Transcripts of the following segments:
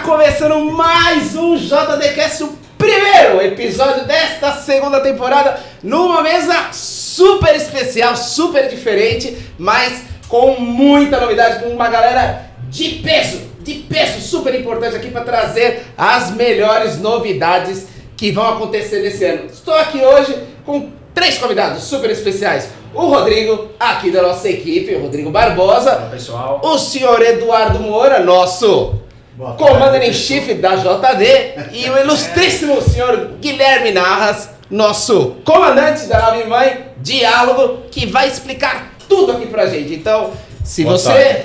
começando mais um JDcast, o primeiro episódio desta segunda temporada, numa mesa super especial, super diferente, mas com muita novidade, com uma galera de peso, super importante aqui para trazer as melhores novidades que vão acontecer nesse ano. Estou aqui hoje com 3 convidados super especiais. O Rodrigo, aqui da nossa equipe, o Rodrigo Barbosa. Olá, pessoal. O senhor Eduardo Moura, nosso Commander-in-Chief da JD. E o ilustríssimo senhor Guilherme Narras, nosso comandante da nave mãe, Diálogo, que vai explicar tudo aqui pra gente. Então,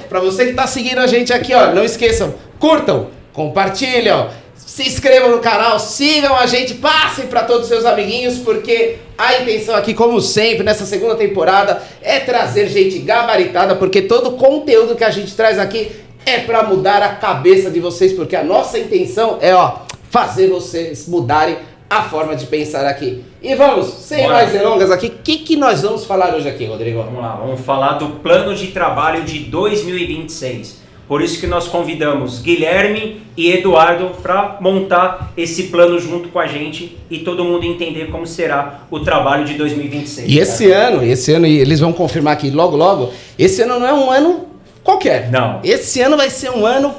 pra você que tá seguindo a gente aqui, ó, não esqueçam, curtam, compartilham, se inscrevam no canal, sigam a gente, passem para todos os seus amiguinhos, porque a intenção aqui, como sempre, nessa segunda temporada, é trazer gente gabaritada, porque todo o conteúdo que a gente traz aqui é para mudar a cabeça de vocês, porque a nossa intenção é, fazer vocês mudarem a forma de pensar aqui. E vamos, sem mais delongas aqui, o que nós vamos falar hoje aqui, Rodrigo? Vamos lá, vamos falar do plano de trabalho de 2026. Por isso que nós convidamos Guilherme e Eduardo para montar esse plano junto com a gente e todo mundo entender como será o trabalho de 2026. E esse ano, e eles vão confirmar aqui logo, esse ano não é um ano qualquer. Não. Esse ano vai ser um ano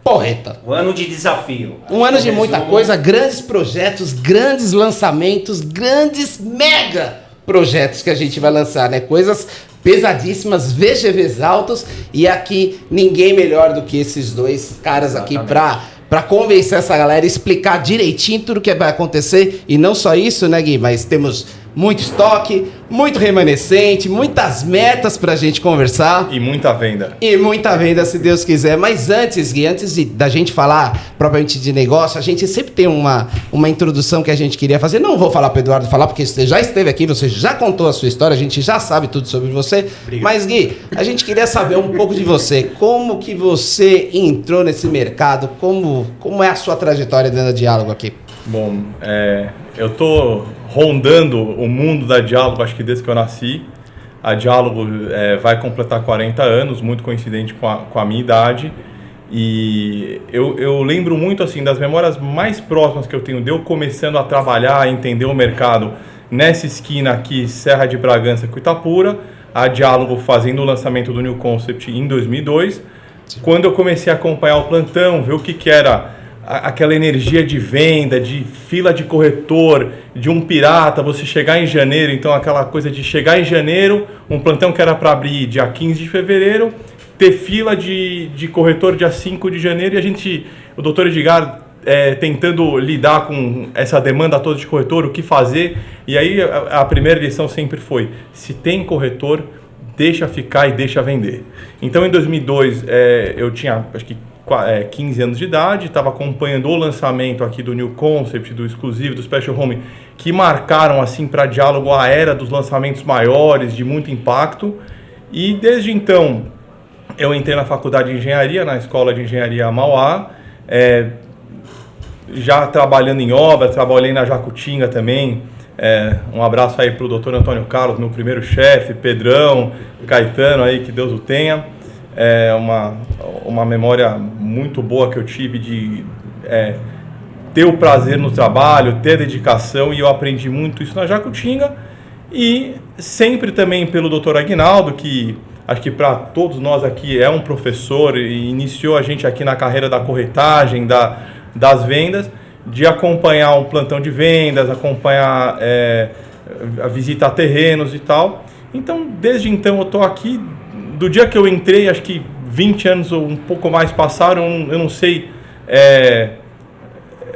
porreta. Um ano de desafio. Um ano de muita coisa, grandes projetos, grandes lançamentos, grandes mega projetos que a gente vai lançar, né? Coisas pesadíssimas, VGVs altos, e aqui ninguém melhor do que esses dois caras aqui pra convencer essa galera, explicar direitinho tudo que vai acontecer. E não só isso, né, Gui, mas temos muito estoque, muito remanescente, muitas metas pra gente conversar. E muita venda. E muita venda, se Deus quiser. Mas antes, Gui, da gente falar propriamente de negócio, a gente sempre tem uma introdução que a gente queria fazer. Não vou falar pro Eduardo falar, porque você já esteve aqui, você já contou a sua história, a gente já sabe tudo sobre você. Obrigado. Mas, Gui, a gente queria saber um pouco de você. Como que você entrou nesse mercado? Como é a sua trajetória dentro da Diálogo aqui? Bom, eu tô rondando o mundo da Diálogo, acho que desde que eu nasci. A Diálogo vai completar 40 anos, muito coincidente com a minha idade. E eu lembro muito assim das memórias mais próximas que eu tenho de eu começando a trabalhar, a entender o mercado nessa esquina aqui, Serra de Bragança com Itapura. A Diálogo fazendo o lançamento do New Concept em 2002. Sim. Quando eu comecei a acompanhar o plantão, ver o que era aquela energia de venda, de fila de corretor, de um pirata, você chegar em janeiro, então aquela coisa de chegar em janeiro, um plantão que era para abrir dia 15 de fevereiro, ter fila de corretor dia 5 de janeiro, e o doutor Edgar tentando lidar com essa demanda toda de corretor, o que fazer. E aí a primeira lição sempre foi, se tem corretor, deixa ficar e deixa vender. Então em 2002 eu tinha, acho que 15 anos de idade, estava acompanhando o lançamento aqui do New Concept, do Exclusive, do Special Home, que marcaram assim para Diálogo a era dos lançamentos maiores, de muito impacto. E desde então eu entrei na faculdade de engenharia, na escola de engenharia Mauá, já trabalhando em obra, trabalhei na Jacutinga também. Um abraço aí para o Dr. Antônio Carlos, meu primeiro chefe, Pedrão, Caetano aí, que Deus o tenha. Uma memória muito boa que eu tive de ter o prazer no trabalho, ter dedicação, e eu aprendi muito isso na Jacutinga. E sempre também pelo Dr. Aguinaldo, que acho que para todos nós aqui é um professor e iniciou a gente aqui na carreira da corretagem, das vendas, de acompanhar um plantão de vendas, acompanhar a visita a terrenos e tal. Então, desde então eu estou aqui. Do dia que eu entrei, acho que 20 anos ou um pouco mais passaram, eu não sei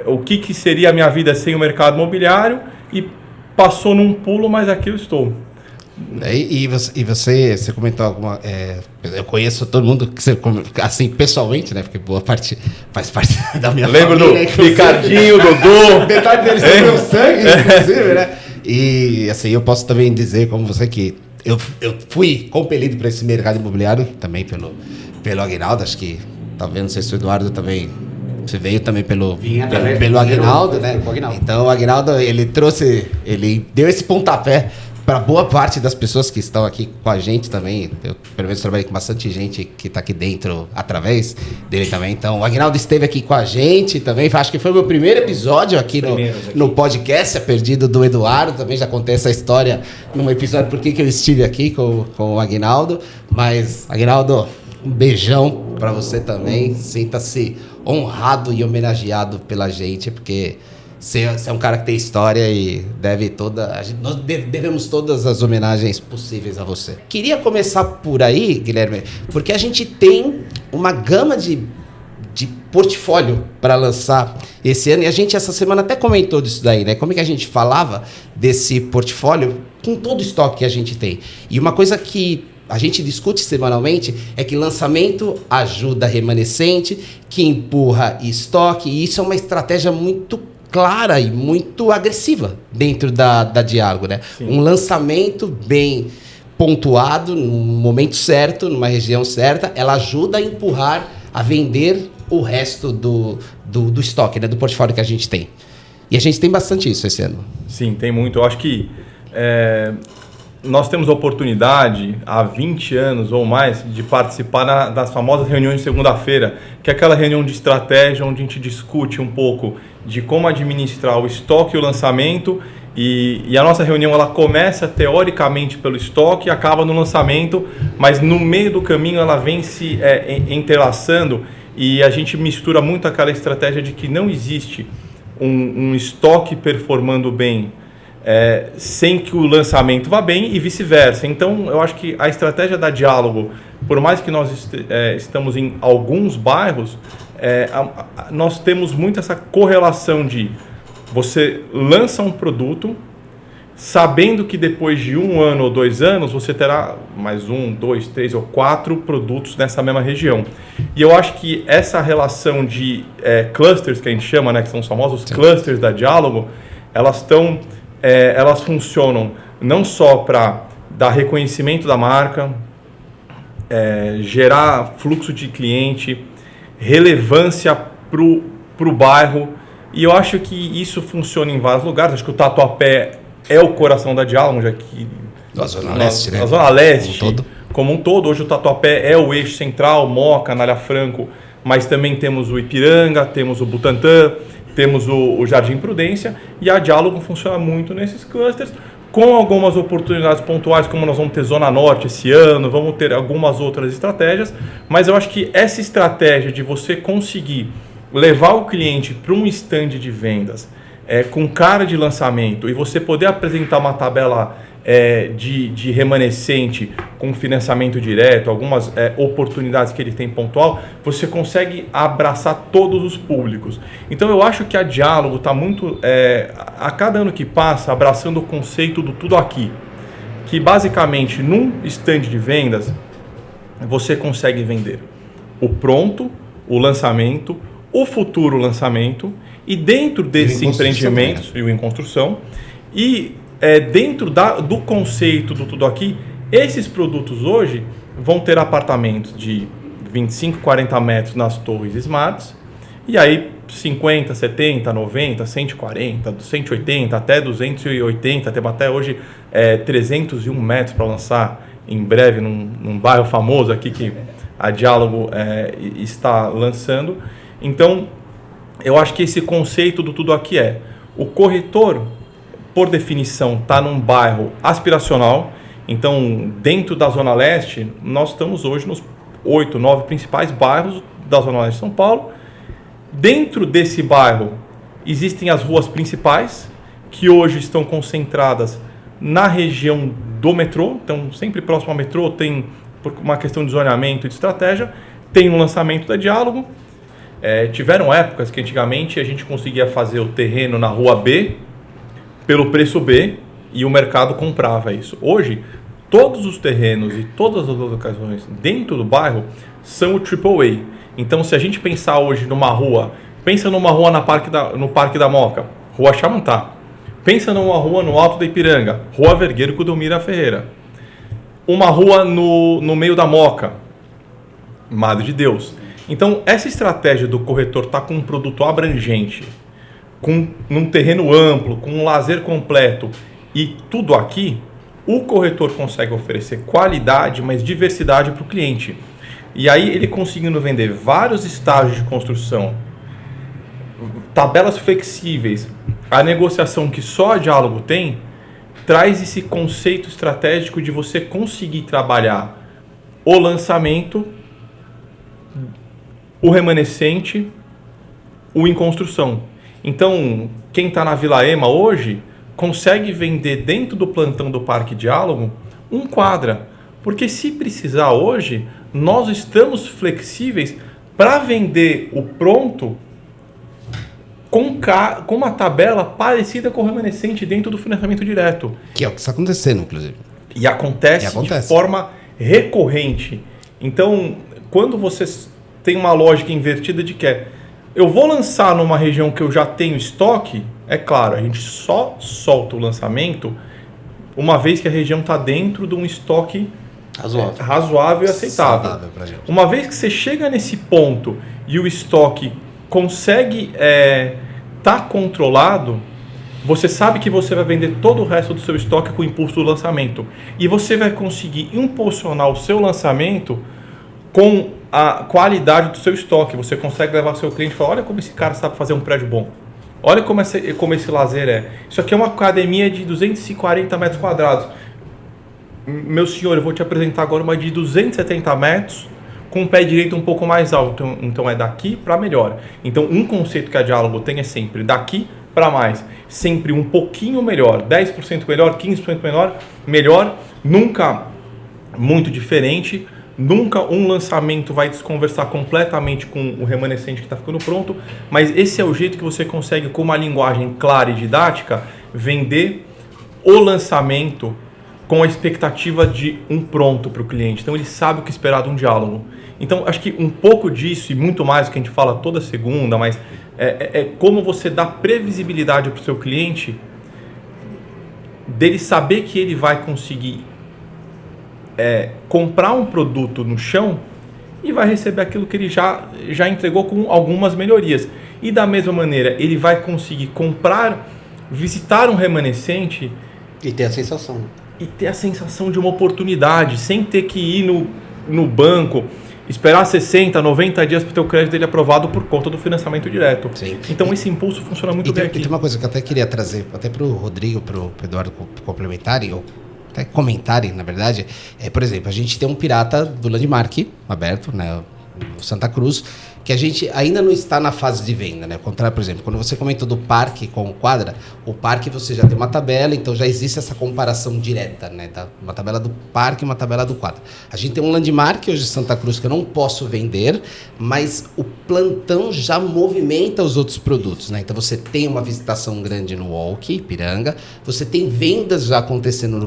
o que seria a minha vida sem o mercado imobiliário, e passou num pulo, mas aqui eu estou. E você comentou alguma... eu conheço todo mundo que você, assim, pessoalmente, né? Porque boa parte faz parte da minha família. Lembro do Ricardinho, Dodô. Metade deles tem meu sangue, inclusive, né? E assim, eu posso também dizer, como você, que eu fui compelido para esse mercado imobiliário também pelo Aguinaldo. Acho que, talvez, não sei se o Eduardo também... Você veio também pelo Aguinaldo, né? Então o Aguinaldo, ele deu esse pontapé para boa parte das pessoas que estão aqui com a gente também, eu pelo menos trabalhei com bastante gente que está aqui dentro através dele também. Então, o Aguinaldo esteve aqui com a gente também. Acho que foi o meu primeiro episódio aqui no podcast, A Perdido do Eduardo. Também já contei essa história num episódio por que eu estive aqui com o Aguinaldo. Mas, Aguinaldo, um beijão para você também. Sinta-se honrado e homenageado pela gente, porque você é um cara que tem história e nós devemos todas as homenagens possíveis a você. Queria começar por aí, Guilherme, porque a gente tem uma gama de portfólio para lançar esse ano, e a gente essa semana até comentou disso daí, né? Como é que a gente falava desse portfólio com todo o estoque que a gente tem. E uma coisa que a gente discute semanalmente é que lançamento ajuda remanescente, que empurra estoque, e isso é uma estratégia muito clara e muito agressiva dentro da Diálogo, né? Sim. Um lançamento bem pontuado, no momento certo, numa região certa, ela ajuda a empurrar, a vender o resto do estoque, né? Do portfólio que a gente tem. E a gente tem bastante isso esse ano. Sim, tem muito. Eu acho que nós temos a oportunidade, há 20 anos ou mais, de participar das famosas reuniões de segunda-feira, que é aquela reunião de estratégia onde a gente discute um pouco de como administrar o estoque e o lançamento, e a nossa reunião ela começa teoricamente pelo estoque e acaba no lançamento, mas no meio do caminho ela vem se entrelaçando, e a gente mistura muito aquela estratégia de que não existe um estoque performando bem sem que o lançamento vá bem e vice-versa. Então, eu acho que a estratégia da Diálogo, por mais que nós estamos em alguns bairros, nós temos muito essa correlação de você lança um produto sabendo que depois de 1 ano ou 2 anos você terá mais 1, 2, 3 ou 4 produtos nessa mesma região. E eu acho que essa relação de clusters, que a gente chama, né, que são os famosos clusters da Diálogo, elas funcionam não só para dar reconhecimento da marca, gerar fluxo de cliente, relevância para o bairro, e eu acho que isso funciona em vários lugares. Acho que o Tatuapé é o coração da Diálogo, já que na Zona Leste, né? Na Zona Leste, como um todo. Hoje o Tatuapé é o eixo central, Moca, Anália Franco, mas também temos o Ipiranga, temos o Butantã, temos o Jardim Prudência, e a Diálogo funciona muito nesses clusters, com algumas oportunidades pontuais, como nós vamos ter Zona Norte esse ano, vamos ter algumas outras estratégias, mas eu acho que essa estratégia de você conseguir levar o cliente para um stand de vendas com cara de lançamento e você poder apresentar uma tabela de remanescente com financiamento direto, algumas oportunidades que ele tem pontual, você consegue abraçar todos os públicos. Então eu acho que a Diálogo está muito, a cada ano que passa, abraçando o conceito do tudo aqui, que basicamente num stand de vendas você consegue vender o pronto, o lançamento, o futuro lançamento, e dentro desse empreendimento e o em construção, e dentro do conceito do tudo aqui, esses produtos hoje vão ter apartamentos de 25, 40 metros nas torres smarts, e aí 50, 70, 90, 140, 180, até 280, temos até hoje 301 metros para lançar em breve num bairro famoso aqui que a Diálogo está lançando. Então, eu acho que esse conceito do tudo aqui o corretor, por definição, está num bairro aspiracional. Então, dentro da Zona Leste, nós estamos hoje nos 8, 9 principais bairros da Zona Leste de São Paulo. Dentro desse bairro, existem as ruas principais, que hoje estão concentradas na região do metrô. Então, sempre próximo ao metrô, tem, por uma questão de zoneamento e de estratégia, tem um lançamento da Diálogo. Tiveram épocas que antigamente a gente conseguia fazer o terreno na rua B pelo preço B e o mercado comprava isso. Hoje, todos os terrenos e todas as locações dentro do bairro são o AAA. Então, se a gente pensar hoje numa rua, pensa numa rua no Parque da Moca, Rua Chamantá. Pensa numa rua no Alto da Ipiranga, Rua Vergueiro com Delmira Ferreira. Uma rua no meio da Moca, Madre de Deus. Então, essa estratégia do corretor estar com um produto abrangente, num terreno amplo, com um lazer completo e tudo aqui, O corretor consegue oferecer qualidade, mas diversidade para o cliente. E aí ele conseguindo vender vários estágios de construção, tabelas flexíveis, a negociação que só a Diálogo tem, traz esse conceito estratégico de você conseguir trabalhar o lançamento, o remanescente, o em construção. Então, quem está na Vila Ema hoje consegue vender dentro do plantão do Parque Diálogo um quadra. Porque se precisar hoje, nós estamos flexíveis para vender o pronto com uma tabela parecida com o remanescente dentro do financiamento direto. Que é o que está acontecendo, inclusive. E acontece de forma recorrente. Então, quando você tem uma lógica invertida de que eu vou lançar numa região que eu já tenho estoque, é claro, a gente só solta o lançamento uma vez que a região está dentro de um estoque razoável e aceitável. Uma vez que você chega nesse ponto e o estoque consegue tá controlado, você sabe que você vai vender todo o resto do seu estoque com o impulso do lançamento. E você vai conseguir impulsionar o seu lançamento com a qualidade do seu estoque. Você consegue levar o seu cliente e falar, olha como esse cara sabe fazer um prédio bom. Olha como esse lazer é. Isso aqui é uma academia de 240 metros quadrados. Meu senhor, eu vou te apresentar agora uma de 270 metros com o pé direito um pouco mais alto. Então é daqui para melhor. Então um conceito que a Diálogo tem é sempre daqui para mais. Sempre um pouquinho melhor. 10% melhor, 15% melhor. Nunca muito diferente. Nunca um lançamento vai desconversar completamente com o remanescente que está ficando pronto, mas esse é o jeito que você consegue, com uma linguagem clara e didática, vender o lançamento com a expectativa de um pronto para o cliente. Então ele sabe o que esperar de um diálogo. Então acho que um pouco disso e muito mais do que a gente fala toda segunda, mas é como você dá previsibilidade para o seu cliente, dele saber que ele vai conseguir comprar um produto no chão e vai receber aquilo que ele já entregou com algumas melhorias. E da mesma maneira, ele vai conseguir visitar um remanescente e ter a sensação. E ter a sensação de uma oportunidade, sem ter que ir no banco, esperar 60, 90 dias para ter o crédito dele aprovado por conta do financiamento direto. Sim. Então esse impulso funciona muito bem aqui. E tem uma coisa que eu até queria trazer, até para o Rodrigo, para o Eduardo complementarem, ou até comentarem, na verdade, por exemplo, a gente tem um pirata do Landmark aberto, né, o Santa Cruz, que a gente ainda não está na fase de venda, né? Ao contrário, por exemplo, quando você comentou do parque com o quadra, o parque você já tem uma tabela, então já existe essa comparação direta, né? Uma tabela do parque e uma tabela do quadra. A gente tem um Landmark hoje em Santa Cruz que eu não posso vender, mas o plantão já movimenta os outros produtos, né? Então você tem uma visitação grande no Walk, Ipiranga, você tem vendas já acontecendo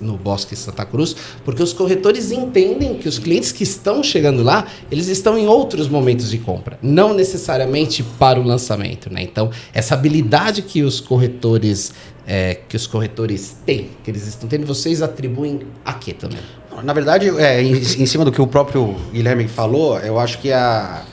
no Bosque Santa Cruz, porque os corretores entendem que os clientes que estão chegando lá, eles estão em outros momentos de compra, não necessariamente para o lançamento, né? Então, essa habilidade que os corretores têm, que eles estão tendo, vocês atribuem a quê também? Na verdade, em cima do que o próprio Guilherme falou, eu acho que a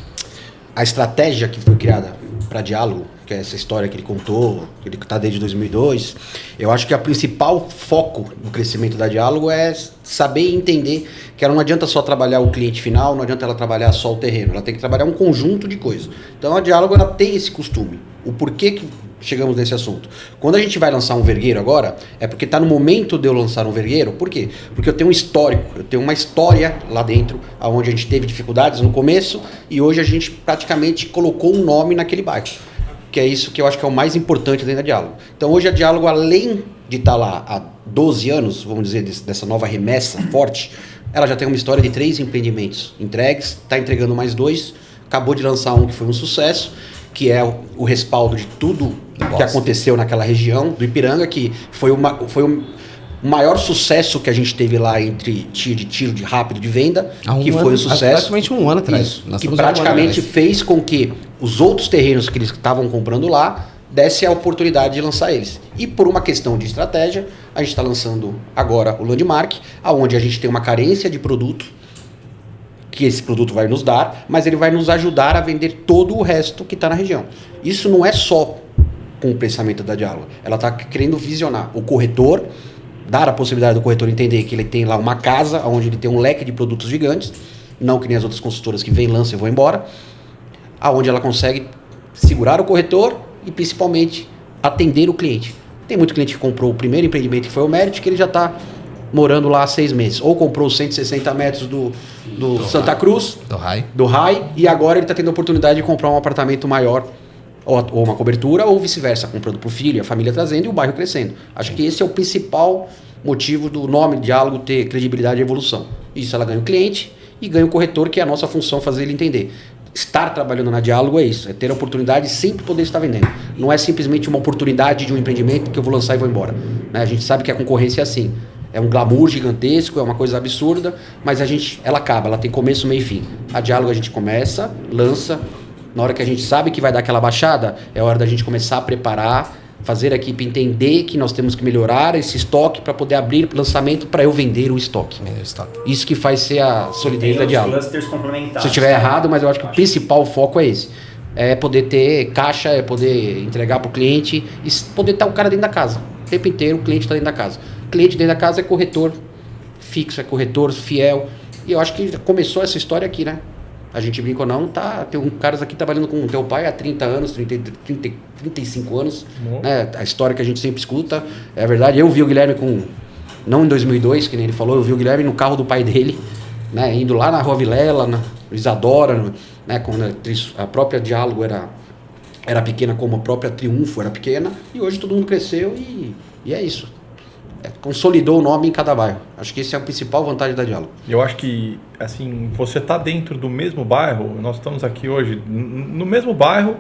estratégia que foi criada para Diálogo, que é essa história que ele contou, que ele está desde 2002, eu acho que o principal foco do crescimento da Diálogo é saber e entender que ela não adianta só trabalhar o cliente final, não adianta ela trabalhar só o terreno, ela tem que trabalhar um conjunto de coisas. Então a Diálogo ela tem esse costume. O porquê que chegamos nesse assunto? Quando a gente vai lançar um vergueiro agora, é porque está no momento de eu lançar um vergueiro. Por quê? Porque eu tenho um histórico, eu tenho uma história lá dentro, onde a gente teve dificuldades no começo e hoje a gente praticamente colocou um nome naquele bairro. Que é isso que eu acho que é o mais importante dentro da Diálogo. Então hoje a Diálogo, além de estar lá há 12 anos, vamos dizer, dessa nova remessa forte, ela já tem uma história de 3 empreendimentos entregues, está entregando mais 2, acabou de lançar um que foi um sucesso, que é o respaldo de tudo que aconteceu naquela região do Ipiranga, que foi o maior sucesso que a gente teve lá entre tiro de rápido de venda, que foi um sucesso. Praticamente um ano atrás. Que praticamente fez com que os outros terrenos que eles estavam comprando lá desse a oportunidade de lançar eles. E por uma questão de estratégia, a gente está lançando agora o Landmark, onde a gente tem uma carência de produto, que esse produto vai nos dar, mas ele vai nos ajudar a vender todo o resto que está na região. Isso não é só com o pensamento da Diálogo. Ela está querendo visionar o corretor, dar a possibilidade do corretor entender que ele tem lá uma casa onde ele tem um leque de produtos gigantes, não que nem as outras consultoras que vêm, lançam e vão embora, aonde ela consegue segurar o corretor e principalmente atender o cliente. Tem muito cliente que comprou o primeiro empreendimento que foi o Merit, que ele já está morando lá há 6 meses. Ou comprou 160 metros do Santa Cruz, do RAI, e agora ele está tendo a oportunidade de comprar um apartamento maior, ou uma cobertura, ou vice-versa, comprando para o filho, a família trazendo e o bairro crescendo. Acho que esse é o principal motivo do nome Diálogo ter credibilidade e evolução. Isso ela ganha o cliente e ganha o corretor, que é a nossa função fazer ele entender. Estar trabalhando na Diálogo é isso, é ter a oportunidade de sempre poder estar vendendo. Não é simplesmente uma oportunidade de um empreendimento que eu vou lançar e vou embora. Né? A gente sabe que a concorrência é assim. É um glamour gigantesco, é uma coisa absurda, mas ela acaba, ela tem começo, meio e fim. A Diálogo a gente começa, lança, na hora que a gente sabe que vai dar aquela baixada, é hora da gente começar a preparar, fazer a equipe entender que nós temos que melhorar esse estoque para poder abrir lançamento para eu vender o estoque. Isso que faz ser a solidez da Diálogo. Clusters complementares. Se eu estiver errado, mas eu acho que o principal foco é esse. É poder ter caixa, é poder entregar para o cliente e poder estar o cara dentro da casa. O tempo inteiro o cliente está dentro da casa. O cliente dentro da casa é corretor fixo, é corretor fiel. E eu acho que começou essa história aqui, né? A gente brinca ou não, tem caras aqui trabalhando com o teu pai há 30 anos, 35 anos. Né? A história que a gente sempre escuta, é verdade. Eu vi o Guilherme não em 2002, que nem ele falou, eu vi o Guilherme no carro do pai dele, né? Indo lá na Rua Vilela, na Isadora, né? Quando a própria Diálogo era pequena, como a própria Triunfo era pequena, e hoje todo mundo cresceu e é isso. Consolidou o nome em cada bairro. Acho que esse é a principal vantagem da Diálogo. Eu acho que, assim, você está dentro do mesmo bairro, nós estamos aqui hoje no mesmo bairro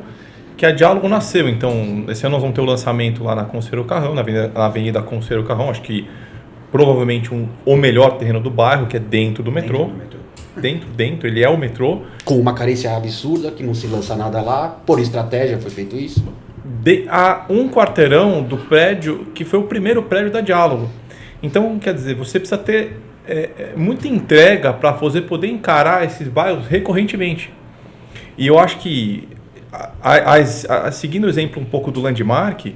que a Diálogo nasceu. Então, esse ano nós vamos ter o lançamento lá na Conselheiro Carrão, na Avenida Conselheiro Carrão, acho que provavelmente o melhor terreno do bairro, que é dentro do metrô. Dentro, ele é o metrô. Com uma carência absurda, que não se lança nada lá, por estratégia foi feito isso. A um quarteirão do prédio que foi o primeiro prédio da Diálogo. Então, quer dizer, você precisa ter muita entrega para você poder encarar esses bairros recorrentemente. E eu acho que, seguindo o exemplo um pouco do Landmark,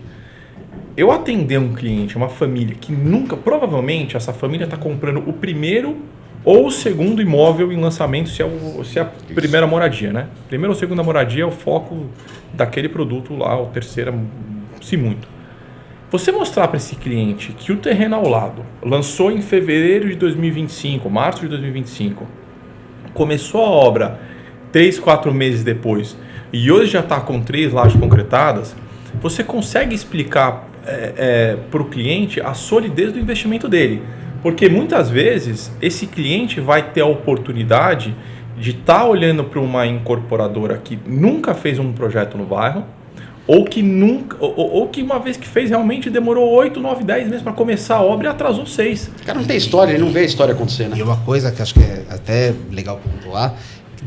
eu atender um cliente, uma família que nunca, provavelmente essa família está comprando o primeiro ou o segundo imóvel em lançamento, se é a primeira moradia, né? Primeira ou segunda moradia é o foco daquele produto lá, ou terceira, se muito. Você mostrar para esse cliente que o terreno ao lado lançou em fevereiro de 2025, março de 2025, começou a obra 3, 4 meses depois e hoje já está com 3 lajes concretadas, você consegue explicar para o cliente a solidez do investimento dele. Porque muitas vezes esse cliente vai ter a oportunidade de estar olhando para uma incorporadora que nunca fez um projeto no bairro, ou que uma vez que fez realmente demorou 8, 9, 10 meses para começar a obra e atrasou 6. O cara não tem história, ele não vê a história acontecer, né? E uma coisa que acho que é até legal pontuar,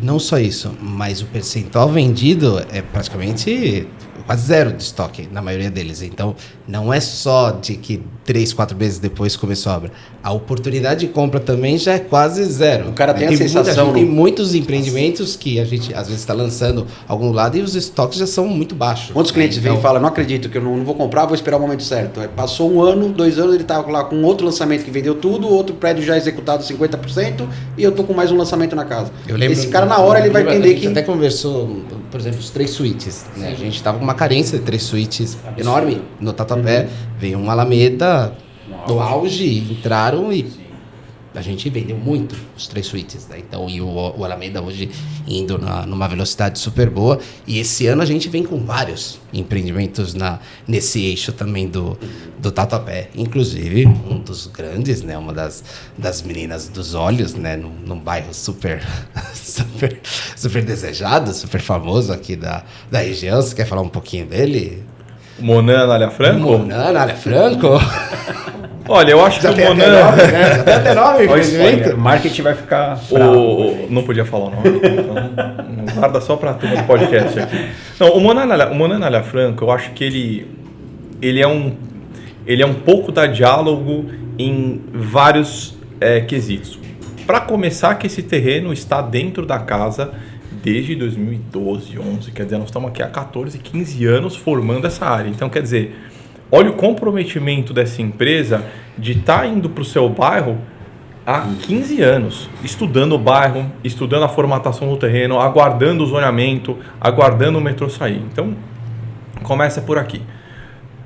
não só isso, mas o percentual vendido é praticamente quase zero de estoque na maioria deles. Então, não é só de que 3, 4 meses depois começou a obra. A oportunidade de compra também já é quase zero. O cara tem a sensação... Tem muitos empreendimentos que a gente, às vezes, está lançando algum lado e os estoques já são muito baixos. Quantos clientes vêm e falam, não acredito que eu não vou comprar, vou esperar o momento certo. Aí passou 1 ano, 2 anos, ele estava lá com outro lançamento que vendeu tudo, outro prédio já executado 50% e eu tô com mais um lançamento na casa. Esse cara, na hora, ele vai entender que... A gente até conversou, por exemplo, os 3 suítes. Né? A gente estava com uma carência de 3 suítes enorme no Tatuapé. Veio um Alameda no auge, entraram e a gente vendeu muito os 3 suítes, né? Então, e o Alameda hoje indo numa velocidade super boa. E esse ano a gente vem com vários empreendimentos nesse eixo também do Tatuapé. Inclusive, um dos grandes, né? Uma das meninas dos olhos, né? Num bairro super desejado, super famoso aqui da região. Você quer falar um pouquinho dele? Monan Anália Franco? Monan Anália Franco? Olha, eu acho que o Monan... Já tem até nome, o marketing vai ficar bravo. Não podia falar o nome, então guarda só para a turma do podcast aqui. Não, o Monan Anália Franco, eu acho que ele é um pouco da Diálogo em vários quesitos. Para começar, que esse terreno está dentro da casa desde 2012, 11, quer dizer, nós estamos aqui há 14, 15 anos formando essa área. Então, quer dizer, olha o comprometimento dessa empresa de estar indo para o seu bairro há 15 anos, estudando o bairro, estudando a formatação do terreno, aguardando o zoneamento, aguardando o metrô sair. Então, começa por aqui.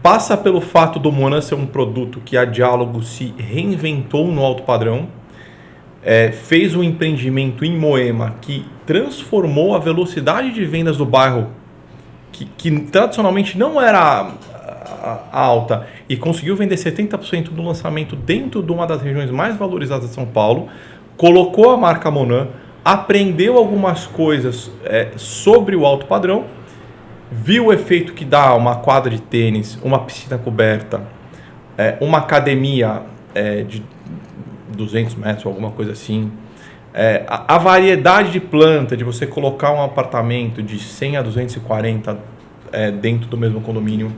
Passa pelo fato do Monan ser um produto que a Diálogo se reinventou no alto padrão, fez um empreendimento em Moema que transformou a velocidade de vendas do bairro, que tradicionalmente não era alta, e conseguiu vender 70% do lançamento dentro de uma das regiões mais valorizadas de São Paulo, colocou a marca Monan, aprendeu algumas coisas sobre o alto padrão, viu o efeito que dá uma quadra de tênis, uma piscina coberta, uma academia de 200 metros, alguma coisa assim, a variedade de planta, de você colocar um apartamento de 100 a 240 dentro do mesmo condomínio,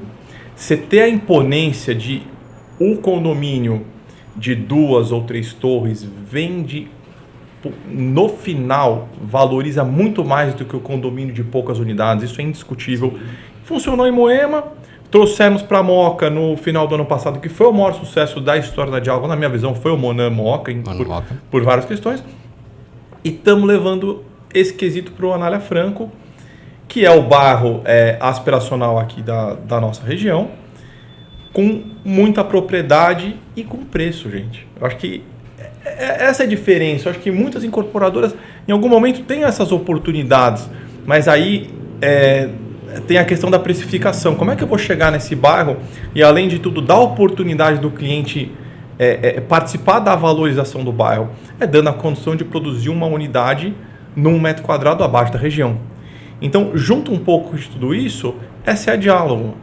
você ter a imponência de um condomínio de 2 ou 3 torres vende, no final, valoriza muito mais do que o condomínio de poucas unidades, isso é indiscutível. Funcionou em Moema, trouxemos para a Moca no final do ano passado, que foi o maior sucesso da história da Diálogo, na minha visão foi o Monan Moca, por várias questões, e estamos levando esse quesito para o Anália Franco, que é o bairro aspiracional aqui da nossa região, com muita propriedade e com preço, gente. Eu acho que essa é a diferença. Eu acho que muitas incorporadoras, em algum momento, têm essas oportunidades, mas aí tem a questão da precificação. Como é que eu vou chegar nesse bairro e, além de tudo, dar oportunidade do cliente participar da valorização do bairro? Dando a condição de produzir uma unidade num metro quadrado abaixo da região. Então, junto um pouco de tudo isso, essa é a Diálogo.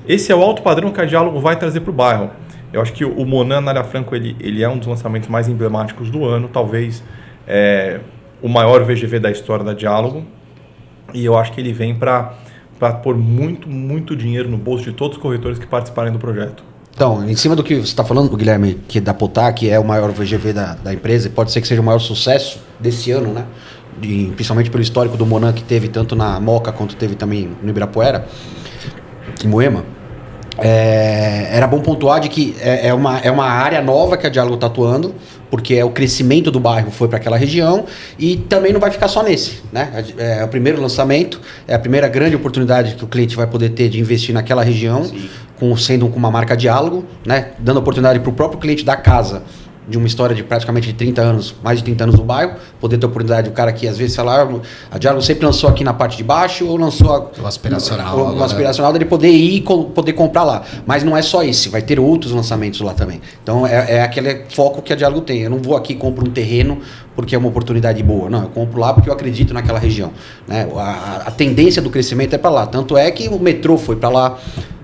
Esse é o alto padrão que a Diálogo vai trazer para o bairro. Eu acho que o Monan Anália Franco ele é um dos lançamentos mais emblemáticos do ano, talvez o maior VGV da história da Diálogo. E eu acho que ele vem para pôr muito, muito dinheiro no bolso de todos os corretores que participarem do projeto. Então, em cima do que você está falando, Guilherme, que da Potá, que é o maior VGV da empresa, pode ser que seja o maior sucesso desse ano, né? Principalmente pelo histórico do Monan, que teve tanto na Moca quanto teve também no Ibirapuera, em Moema. Era bom pontuar de que é uma área nova que a Diálogo está atuando, porque o crescimento do bairro foi para aquela região e também não vai ficar só nesse, né? É o primeiro lançamento, é a primeira grande oportunidade que o cliente vai poder ter de investir naquela região, sendo com uma marca Diálogo, né? Dando oportunidade para o próprio cliente da casa, de uma história de praticamente 30 anos, mais de 30 anos no bairro, poder ter oportunidade, o cara que às vezes fala, a Diálogo sempre lançou aqui na parte de baixo, ou lançou o aspiracional. O aspiracional dele poder ir e poder comprar lá. Mas não é só isso, vai ter outros lançamentos lá também. Então é aquele foco que a Diálogo tem. Eu não vou aqui e compro um terreno porque é uma oportunidade boa. Não, eu compro lá porque eu acredito naquela região. Né? A tendência do crescimento é para lá. Tanto é que o metrô foi para lá.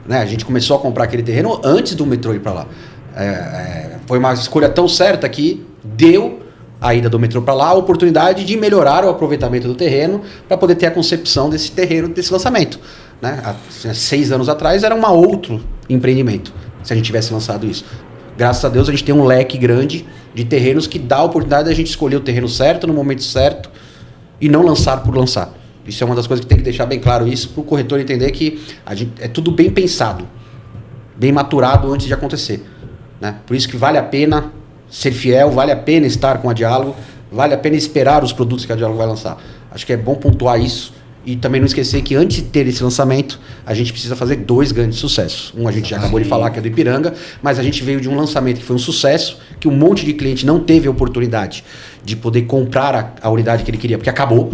Né? A gente começou a comprar aquele terreno antes do metrô ir para lá. Foi uma escolha tão certa que deu a ida do metrô para lá a oportunidade de melhorar o aproveitamento do terreno para poder ter a concepção desse terreno, desse lançamento. Né? Há 6 anos atrás era um outro empreendimento, se a gente tivesse lançado isso. Graças a Deus a gente tem um leque grande de terrenos que dá a oportunidade de a gente escolher o terreno certo, no momento certo, e não lançar por lançar. Isso é uma das coisas que tem que deixar bem claro isso para o corretor entender que é tudo bem pensado, bem maturado antes de acontecer. Né? Por isso que vale a pena ser fiel, vale a pena estar com a Diálogo, vale a pena esperar os produtos que a Diálogo vai lançar. Acho que é bom pontuar isso e também não esquecer que antes de ter esse lançamento, a gente precisa fazer 2 grandes sucessos. Um a gente já acabou de falar, que é do Ipiranga, mas a gente veio de um lançamento que foi um sucesso, que um monte de cliente não teve a oportunidade de poder comprar a unidade que ele queria, porque acabou,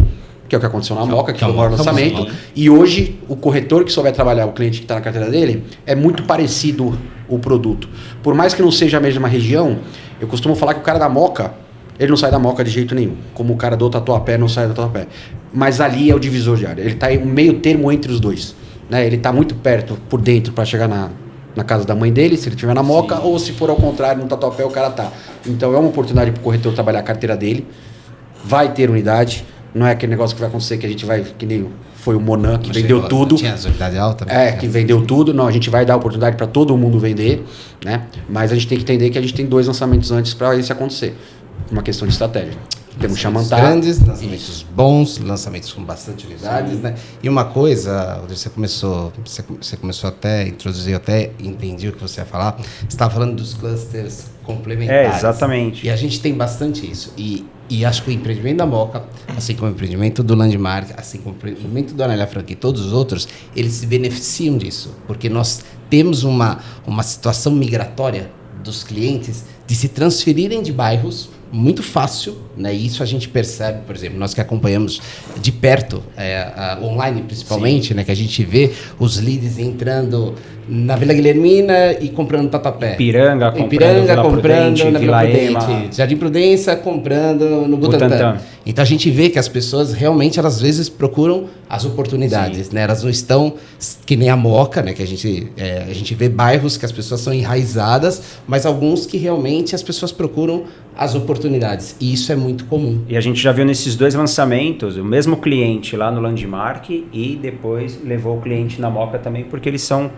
que é o que aconteceu na Moca, que foi o maior lançamento. E hoje, o corretor que souber trabalhar, o cliente que está na carteira dele, é muito parecido o produto. Por mais que não seja a mesma região, eu costumo falar que o cara da Moca, ele não sai da Moca de jeito nenhum. Como o cara do Tatuapé não sai do Tatuapé. Mas ali é o divisor de área. Ele está em um meio termo entre os dois. Né? Ele está muito perto por dentro para chegar na casa da mãe dele, se ele estiver na Moca, ou se for ao contrário, no Tatuapé o cara tá. Então é uma oportunidade para o corretor trabalhar a carteira dele. Vai ter unidade. Não é aquele negócio que vai acontecer que a gente vai, que nem foi o Monan, que vendeu tudo. Tinha as unidades altas. Que vendeu tudo. Não, a gente vai dar oportunidade para todo mundo vender, né? Mas a gente tem que entender que a gente tem 2 lançamentos antes para isso acontecer. Uma questão de estratégia. Temos lançamentos Chamantá. grandes, lançamentos bons, lançamentos com bastante unidades, né? E uma coisa, você começou até a introduzir, eu até entendi o que você ia falar. Você estava falando dos clusters complementares. Exatamente. E a gente tem bastante isso. E acho que o empreendimento da Moca, assim como o empreendimento do Landmark, assim como o empreendimento do Anélia Franca e todos os outros, eles se beneficiam disso. Porque nós temos uma situação migratória dos clientes de se transferirem de bairros muito fácil, né? E isso a gente percebe, por exemplo, nós que acompanhamos de perto, online principalmente, né? Que a gente vê os leads entrando na Vila Guilhermina e comprando no Tatuapé. Ipiranga comprando na Vila Vila Prudente. Ema. Jardim Prudência comprando no Butantã. Então a gente vê que as pessoas realmente, elas às vezes procuram as oportunidades, né? Elas não estão que nem a Moca, né? Que a gente vê bairros que as pessoas são enraizadas, mas alguns que realmente as pessoas procuram as oportunidades. E isso é muito comum. E a gente já viu nesses 2 lançamentos o mesmo cliente lá no Landmark e depois levou o cliente na Moca também, porque eles são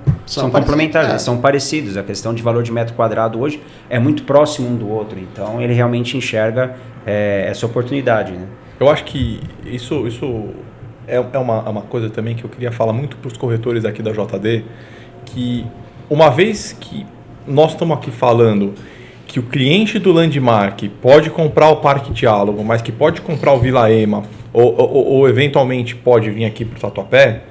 complementares, eles são parecidos. A questão de valor de metro quadrado hoje é muito próximo um do outro. Então ele realmente enxerga essa oportunidade, né? Eu acho que isso é uma coisa também que eu queria falar muito para os corretores aqui da JD, que uma vez que nós estamos aqui falando que o cliente do Landmark pode comprar o Parque Diálogo, mas que pode comprar o Vila Ema, ou eventualmente pode vir aqui para o Tatuapé,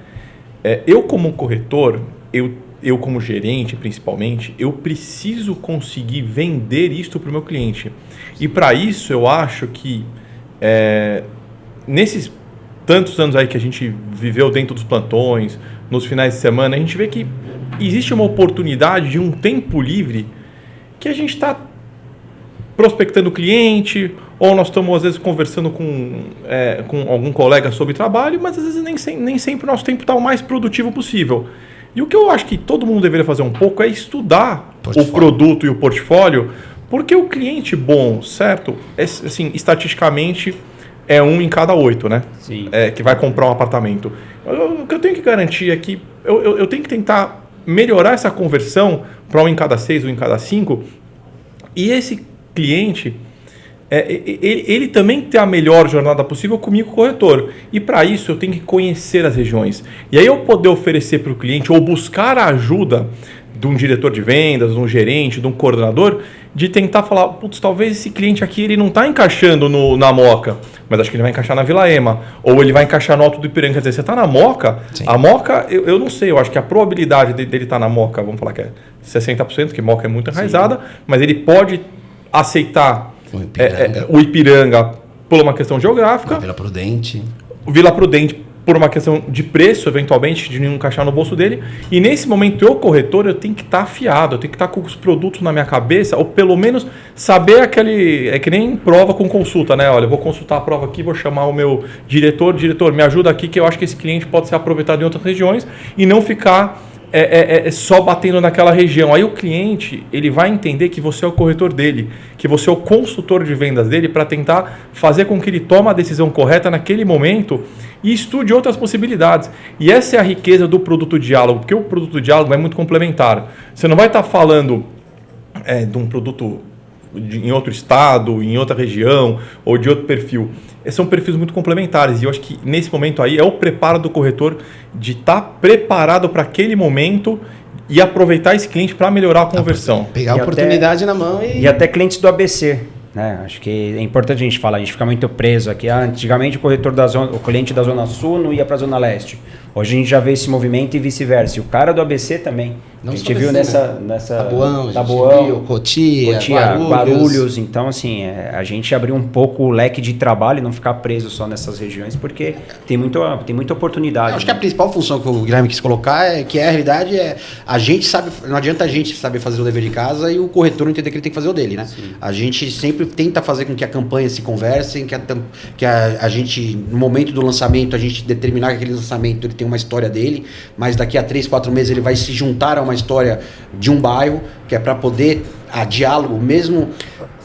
eu como corretor, eu como gerente principalmente, eu preciso conseguir vender isto para o meu cliente. E para isso eu acho que nesses tantos anos aí que a gente viveu dentro dos plantões, nos finais de semana, a gente vê que existe uma oportunidade de um tempo livre que a gente está prospectando o cliente, ou nós estamos às vezes conversando com algum colega sobre trabalho, mas às vezes nem sempre o nosso tempo está o mais produtivo possível. E o que eu acho que todo mundo deveria fazer um pouco é estudar o produto e o portfólio, porque o cliente bom, certo? Assim, estatisticamente é 1 em cada 8, né? Sim. Que vai comprar um apartamento. O que eu tenho que garantir é que eu tenho que tentar melhorar essa conversão para 1 em cada 6, 1 em cada 5, e esse cliente, ele também tem a melhor jornada possível comigo, corretor. E para isso eu tenho que conhecer as regiões. E aí eu poder oferecer para o cliente ou buscar a ajuda de um diretor de vendas, de um gerente, de um coordenador, de tentar falar, putz, talvez esse cliente aqui ele não está encaixando na Moca, mas acho que ele vai encaixar na Vila Ema, ou ele vai encaixar no Alto do Ipiranga. Quer dizer, você está na Moca, sim. A Moca, eu não sei, eu acho que a probabilidade dele estar na Moca, vamos falar que é 60%, que Moca é muito enraizada, sim. Mas ele pode aceitar o Ipiranga por uma questão geográfica, Vila Prudente por uma questão de preço, eventualmente, de não encaixar no bolso dele. E nesse momento, eu, corretor, eu tenho que estar afiado, eu tenho que estar com os produtos na minha cabeça, ou pelo menos saber aquele... É que nem prova com consulta, né? Olha, eu vou consultar a prova aqui, vou chamar o meu diretor, me ajuda aqui, que eu acho que esse cliente pode ser aproveitado em outras regiões, e não ficar só batendo naquela região. Aí o cliente, ele vai entender que você é o corretor dele, que você é o consultor de vendas dele, para tentar fazer com que ele tome a decisão correta naquele momento e estude outras possibilidades. E essa é a riqueza do produto diálogo, porque o produto diálogo é muito complementar. Você não vai estar falando de um produto em outro estado, em outra região ou de outro perfil. São perfis muito complementares, e eu acho que nesse momento aí é o preparo do corretor de estar preparado para aquele momento e aproveitar esse cliente para melhorar a conversão. Pegar a oportunidade na mão e até clientes do ABC. Né? Acho que é importante a gente falar, a gente fica muito preso aqui. Antigamente o cliente da Zona Sul não ia para a Zona Leste. Hoje a gente já vê esse movimento e vice-versa. E o cara do ABC também. Não a gente viu nessa Taboão, Cotia, Guarulhos. Então, assim, a gente abrir um pouco o leque de trabalho e não ficar preso só nessas regiões, porque tem muita oportunidade. Eu acho que a principal função que o Guilherme quis colocar é que a realidade a gente sabe, não adianta a gente saber fazer o dever de casa e o corretor não entender que ele tem que fazer o dele, né? Sim. A gente sempre tenta fazer com que a campanha se conversem, que a gente, no momento do lançamento, a gente determinar que aquele lançamento ele tem uma história dele, mas daqui a 3, 4 meses ele vai se juntar a uma história de um bairro, que é para poder a diálogo, mesmo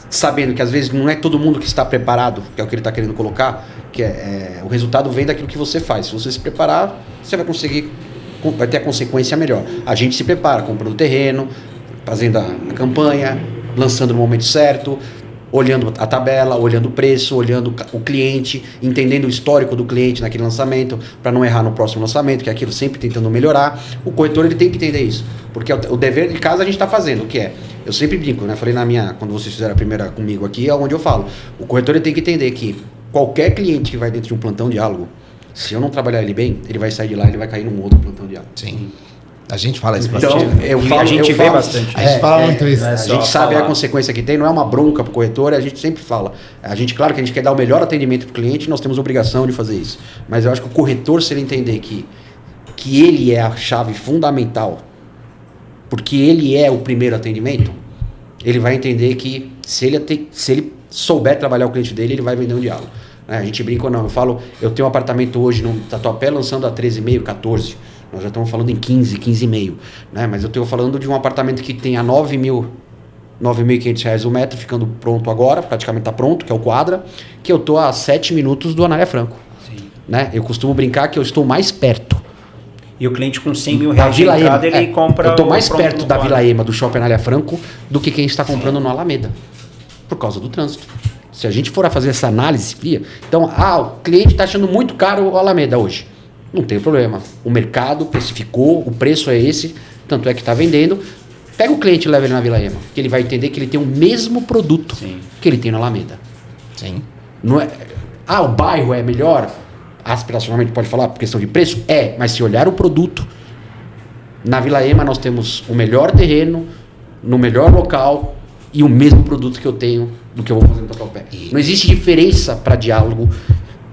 sabendo que às vezes não é todo mundo que está preparado, que é o que ele está querendo colocar, que o resultado vem daquilo que você faz. Se você se preparar, você vai conseguir, vai ter a consequência melhor. A gente se prepara, comprando terreno, fazendo a campanha, lançando no momento certo, olhando a tabela, olhando o preço, olhando o cliente, entendendo o histórico do cliente naquele lançamento, para não errar no próximo lançamento, que é aquilo sempre tentando melhorar. O corretor ele tem que entender isso, porque o dever de casa a gente está fazendo, o que é? Eu sempre brinco, né? Falei quando vocês fizeram a primeira comigo aqui, é onde eu falo. O corretor ele tem que entender que qualquer cliente que vai dentro de um plantão diálogo, se eu não trabalhar ele bem, ele vai sair de lá e ele vai cair num outro plantão diálogo. Sim. A gente fala isso Então, bastante. A gente vê bastante. A gente fala muito isso. A gente sabe a consequência que tem, não é uma bronca pro corretor, a gente sempre fala. Claro que a gente quer dar o melhor atendimento pro cliente, nós temos obrigação de fazer isso. Mas eu acho que o corretor, se ele entender que ele é a chave fundamental, porque ele é o primeiro atendimento, ele vai entender que se ele souber trabalhar o cliente dele, ele vai vender um diálogo. A gente brinca ou não, eu falo, eu tenho um apartamento hoje no Tatuapé lançando a 13,5, 14. Nós já estamos falando em 15, 15,5, né? Mas eu estou falando de um apartamento que tem a R$9.500 o metro, ficando pronto agora, praticamente está pronto, que é o Quadra, que eu estou a 7 minutos do Anália Franco. Sim. Né? Eu costumo brincar que eu estou mais perto. E o cliente com R$100 mil de entrada, ele compra... Eu estou mais perto da Vila Ema, do Shopping Anália Franco, do que quem está comprando no Alameda, por causa do trânsito. Se a gente for a fazer essa análise fria, então, o cliente está achando muito caro o Alameda hoje. Não tem problema. O mercado precificou, o preço é esse, tanto é que está vendendo. Pega o cliente e leva ele na Vila Ema, que ele vai entender que ele tem o mesmo produto que ele tem na Alameda. Sim. Não é, o bairro é melhor? Aspiracionalmente pode falar por questão de preço? Mas se olhar o produto, na Vila Ema nós temos o melhor terreno, no melhor local e o mesmo produto que eu tenho do que eu vou fazer no Tatuapé. Não existe diferença para diálogo.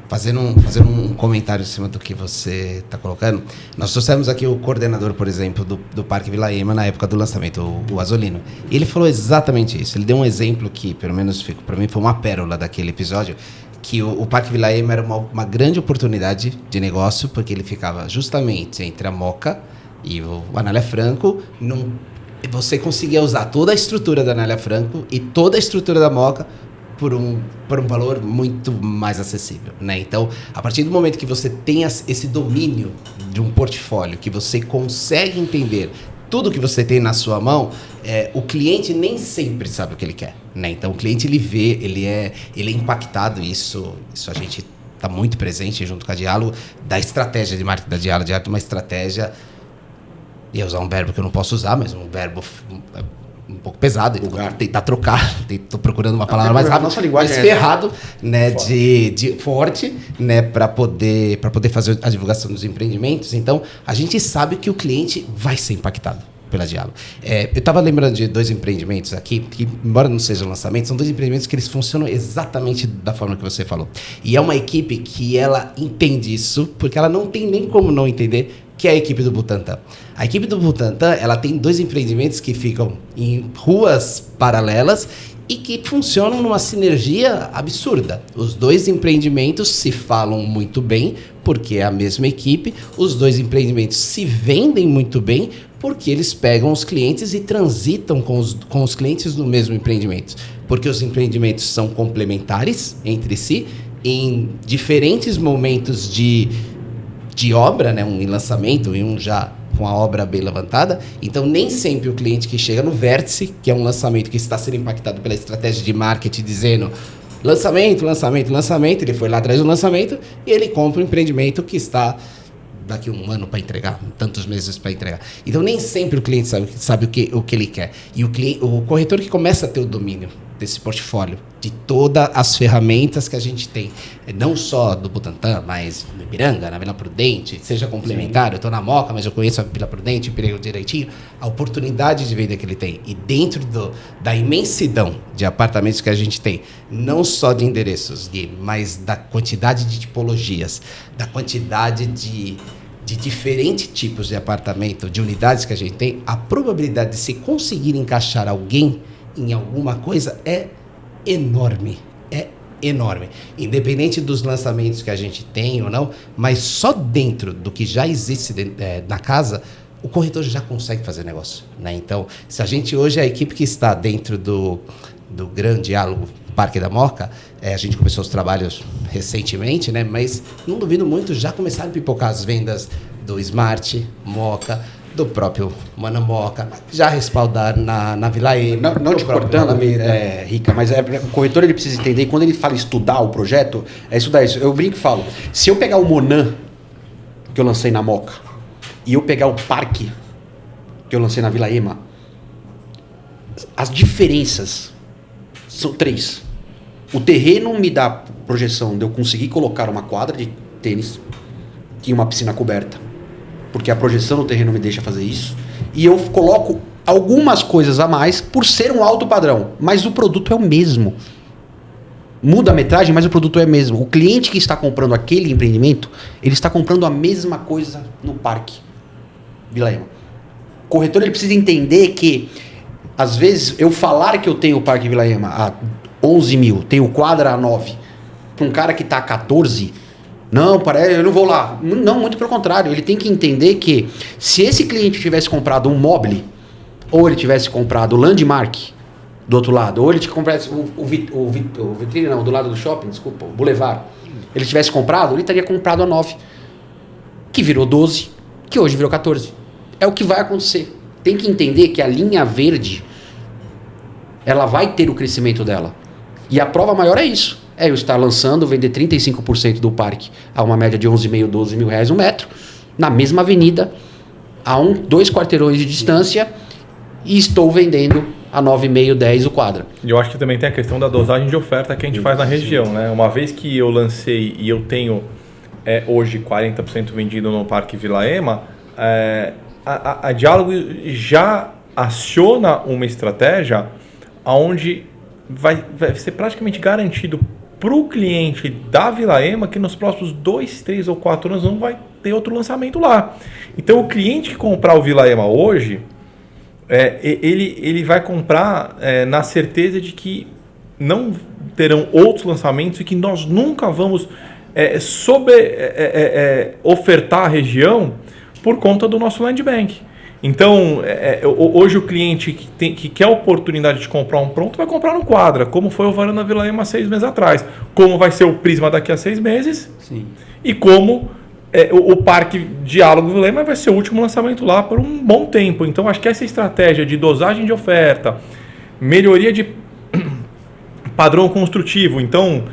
Fazendo um comentário em cima do que você está colocando, nós trouxemos aqui o coordenador, por exemplo, do Parque Vila Ema na época do lançamento, o Azzolino. E ele falou exatamente isso. Ele deu um exemplo que, pelo menos para mim, foi uma pérola daquele episódio, que o Parque Vila Ema era uma grande oportunidade de negócio, porque ele ficava justamente entre a Moca e o Anália Franco. Você conseguia usar toda a estrutura da Anália Franco e toda a estrutura da Moca por um valor muito mais acessível, né? Então, a partir do momento que você tem esse domínio de um portfólio, que você consegue entender tudo que você tem na sua mão, o cliente nem sempre sabe o que ele quer, né? Então, o cliente, ele vê, ele é impactado, isso a gente está muito presente junto com a Diálogo, da estratégia de marketing da Diálogo, uma estratégia, ia usar um verbo que eu não posso usar, mas um verbo um pouco pesado, tentar trocar, estou procurando uma palavra mais rápida, mais ferrado, né, de forte, né, para poder fazer a divulgação dos empreendimentos. Então, a gente sabe que o cliente vai ser impactado pela Diálogo. Eu estava lembrando de 2 empreendimentos aqui, que embora não sejam lançamentos, são 2 empreendimentos que eles funcionam exatamente da forma que você falou. E é uma equipe que ela entende isso, porque ela não tem nem como não entender, que é a equipe do Butantan. A equipe do Butantan, ela tem 2 empreendimentos que ficam em ruas paralelas e que funcionam numa sinergia absurda. Os 2 empreendimentos se falam muito bem, porque é a mesma equipe. Os 2 empreendimentos se vendem muito bem, porque eles pegam os clientes e transitam com os clientes no mesmo empreendimento. Porque os empreendimentos são complementares entre si, em diferentes momentos de obra, né? Um em lançamento e um já com a obra bem levantada. Então, nem sempre o cliente que chega no vértice, que é um lançamento que está sendo impactado pela estratégia de marketing, dizendo lançamento, ele foi lá atrás do lançamento e ele compra um empreendimento que está daqui a 1 ano para entregar, tantos meses para entregar. Então, nem sempre o cliente sabe o que ele quer. E o corretor que começa a ter o domínio desse portfólio, de todas as ferramentas que a gente tem, não só do Butantan, mas no Ipiranga, na Vila Prudente, seja complementar, eu estou na Moca, mas eu conheço a Vila Prudente, Ipiranga direitinho, a oportunidade de venda que ele tem. E dentro da imensidão de apartamentos que a gente tem, não só de endereços, mas da quantidade de tipologias, da quantidade de diferentes tipos de apartamento, de unidades que a gente tem, a probabilidade de se conseguir encaixar alguém em alguma coisa é enorme, independente dos lançamentos que a gente tem ou não, mas só dentro do que já existe na casa, o corretor já consegue fazer negócio, né? Então, se a gente hoje é a equipe que está dentro do Grande Diálogo Parque da Moca, a gente começou os trabalhos recentemente, né? Mas não duvido muito, já começaram a pipocar as vendas do Smart, Moca, do próprio Manamoca, já respaldado na Vila Ema. Não te cortando, Rica, mas o corretor ele precisa entender, quando ele fala estudar o projeto, é estudar isso. Eu brinco e falo, se eu pegar o Monan, que eu lancei na Moca, e eu pegar o Parque, que eu lancei na Vila Ema, as diferenças são 3. O terreno me dá projeção de eu conseguir colocar uma quadra de tênis e uma piscina coberta, porque a projeção do terreno me deixa fazer isso, e eu coloco algumas coisas a mais por ser um alto padrão, mas o produto é o mesmo. Muda a metragem, mas o produto é o mesmo. O cliente que está comprando aquele empreendimento, ele está comprando a mesma coisa no Parque Vila Ema. O corretor ele precisa entender que, às vezes, eu falar que eu tenho o Parque Vila Ema a 11 mil, tenho quadra a 9, para um cara que está a 14, não, parece, eu não vou lá. Não, muito pelo contrário. Ele tem que entender que, se esse cliente tivesse comprado um Mobile, ou ele tivesse comprado o Landmark do outro lado, ou ele comprasse o Vitrine, não, do lado do shopping, desculpa, o Boulevard, ele tivesse comprado, ele teria comprado a 9, que virou 12, que hoje virou 14. É o que vai acontecer. Tem que entender que a linha verde, ela vai ter o crescimento dela. E a prova maior é isso. É eu estar lançando, vender 35% do parque a uma média de 11,5, 12 mil reais um metro, na mesma avenida, a 2 quarteirões de distância, e estou vendendo a 9,5, 10 o quadra. E eu acho que também tem a questão da dosagem de oferta que a gente faz na região, né? Uma vez que eu lancei e eu tenho hoje 40% vendido no Parque Vila Ema, a Diálogo já aciona uma estratégia onde vai ser praticamente garantido para o cliente da Vila Ema que nos próximos 2, 3 ou 4 anos não vai ter outro lançamento lá. Então o cliente que comprar o Vila Ema hoje, ele vai comprar na certeza de que não terão outros lançamentos e que nós nunca vamos ofertar a região por conta do nosso land bank. Então, hoje o cliente que quer a oportunidade de comprar um pronto vai comprar no Quadra, como foi o Varanda Vila Ema 6 meses atrás, como vai ser o Prisma daqui a 6 meses. Sim. E como o Parque Diálogo Vila Ema vai ser o último lançamento lá por um bom tempo. Então, acho que essa estratégia de dosagem de oferta, melhoria de padrão construtivo, então...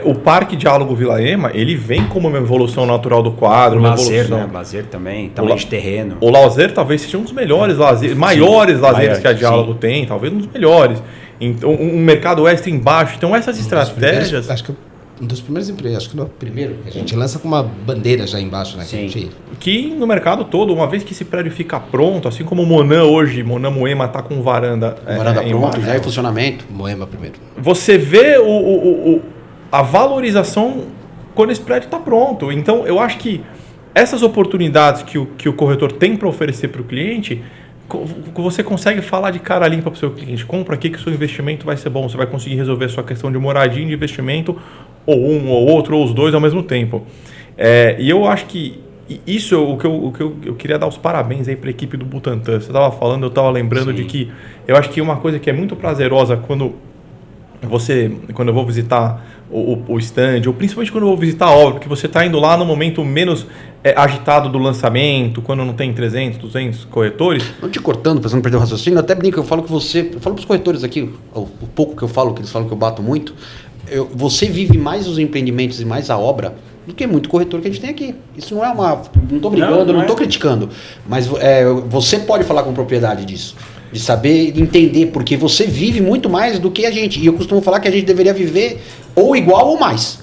o Parque Diálogo Vila Ema, ele vem como uma evolução natural do quadro. O lazer, né? O lazer também, tamanho de terreno. O lazer talvez seja um dos melhores lazeres, maiores lazeres que a Diálogo tem, talvez um dos melhores. Então, um mercado extra embaixo. Então, essas estratégias... Acho que um dos primeiros empregos, acho que não é o primeiro, que a gente lança com uma bandeira já embaixo, né? Sim. Que no mercado todo, uma vez que esse prédio fica pronto, assim como o Monan hoje, Monan Moema está com varanda... varanda pronta, já em funcionamento. Moema primeiro. Você vê a valorização quando esse prédio está pronto. Então, eu acho que essas oportunidades que o corretor tem para oferecer para o cliente, você consegue falar de cara limpa para o seu cliente. Compra aqui que o seu investimento vai ser bom. Você vai conseguir resolver a sua questão de moradia e de investimento, ou um, ou outro, ou os dois ao mesmo tempo. E eu acho que isso é o que eu queria dar os parabéns aí para a equipe do Butantan. Você estava falando, eu estava lembrando de que eu acho que uma coisa que é muito prazerosa quando eu vou visitar o stand, ou principalmente quando eu vou visitar a obra, porque você está indo lá no momento menos agitado do lançamento, quando não tem 300, 200 corretores. Não te cortando, para você não perder o raciocínio, eu até brinco, eu falo para os corretores aqui, o pouco que eu falo, que eles falam que eu bato muito, você vive mais os empreendimentos e mais a obra do que muito corretor que a gente tem aqui. Isso não é uma... Não estou brigando, não estou criticando, mas você pode falar com propriedade disso. De saber, entender, porque você vive muito mais do que a gente. E eu costumo falar que a gente deveria viver ou igual ou mais.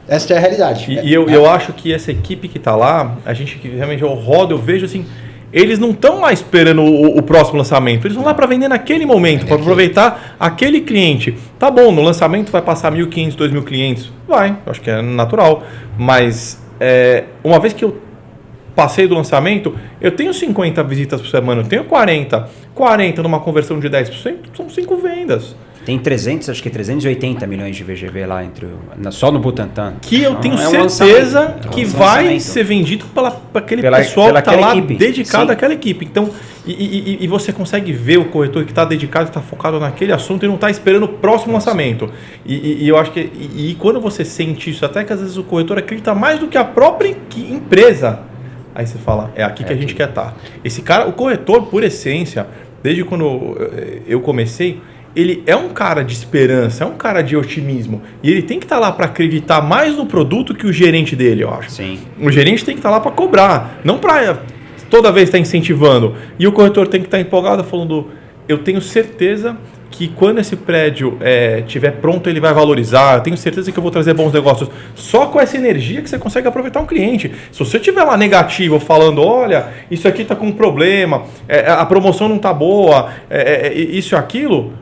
Essa é a realidade. Eu acho que essa equipe que está lá, a gente que realmente eu rodo, eu vejo assim, eles não estão lá esperando o próximo lançamento. Eles vão lá para vender naquele momento, para aproveitar aquele cliente. Tá bom, no lançamento vai passar 1.500, 2.000 clientes. Vai, eu acho que é natural. Mas uma vez que eu passei do lançamento, eu tenho 50 visitas por semana, eu tenho 40 numa conversão de 10%, são 5 vendas. Tem 380 milhões de VGV lá só no Butantan. Que eu tenho certeza que vai ser vendido para aquele pessoal que está lá equipe. Dedicado àquela equipe. Então, e você consegue ver o corretor que está dedicado, que está focado naquele assunto e não está esperando o próximo lançamento. E eu acho que quando você sente isso, até que às vezes o corretor acredita mais do que a própria empresa aí você fala, é aqui que a gente quer estar. Esse cara, o corretor, por essência, desde quando eu comecei, ele é um cara de esperança, é um cara de otimismo. E ele tem que estar lá para acreditar mais no produto que o gerente dele, eu acho. Sim. O gerente tem que estar lá para cobrar, não para toda vez estar incentivando. E o corretor tem que estar empolgado falando, eu tenho certeza que quando esse prédio estiver pronto, ele vai valorizar, eu tenho certeza que eu vou trazer bons negócios. Só com essa energia que você consegue aproveitar um cliente. Se você estiver lá negativo, falando, olha, isso aqui está com um problema, a promoção não está boa, isso e aquilo...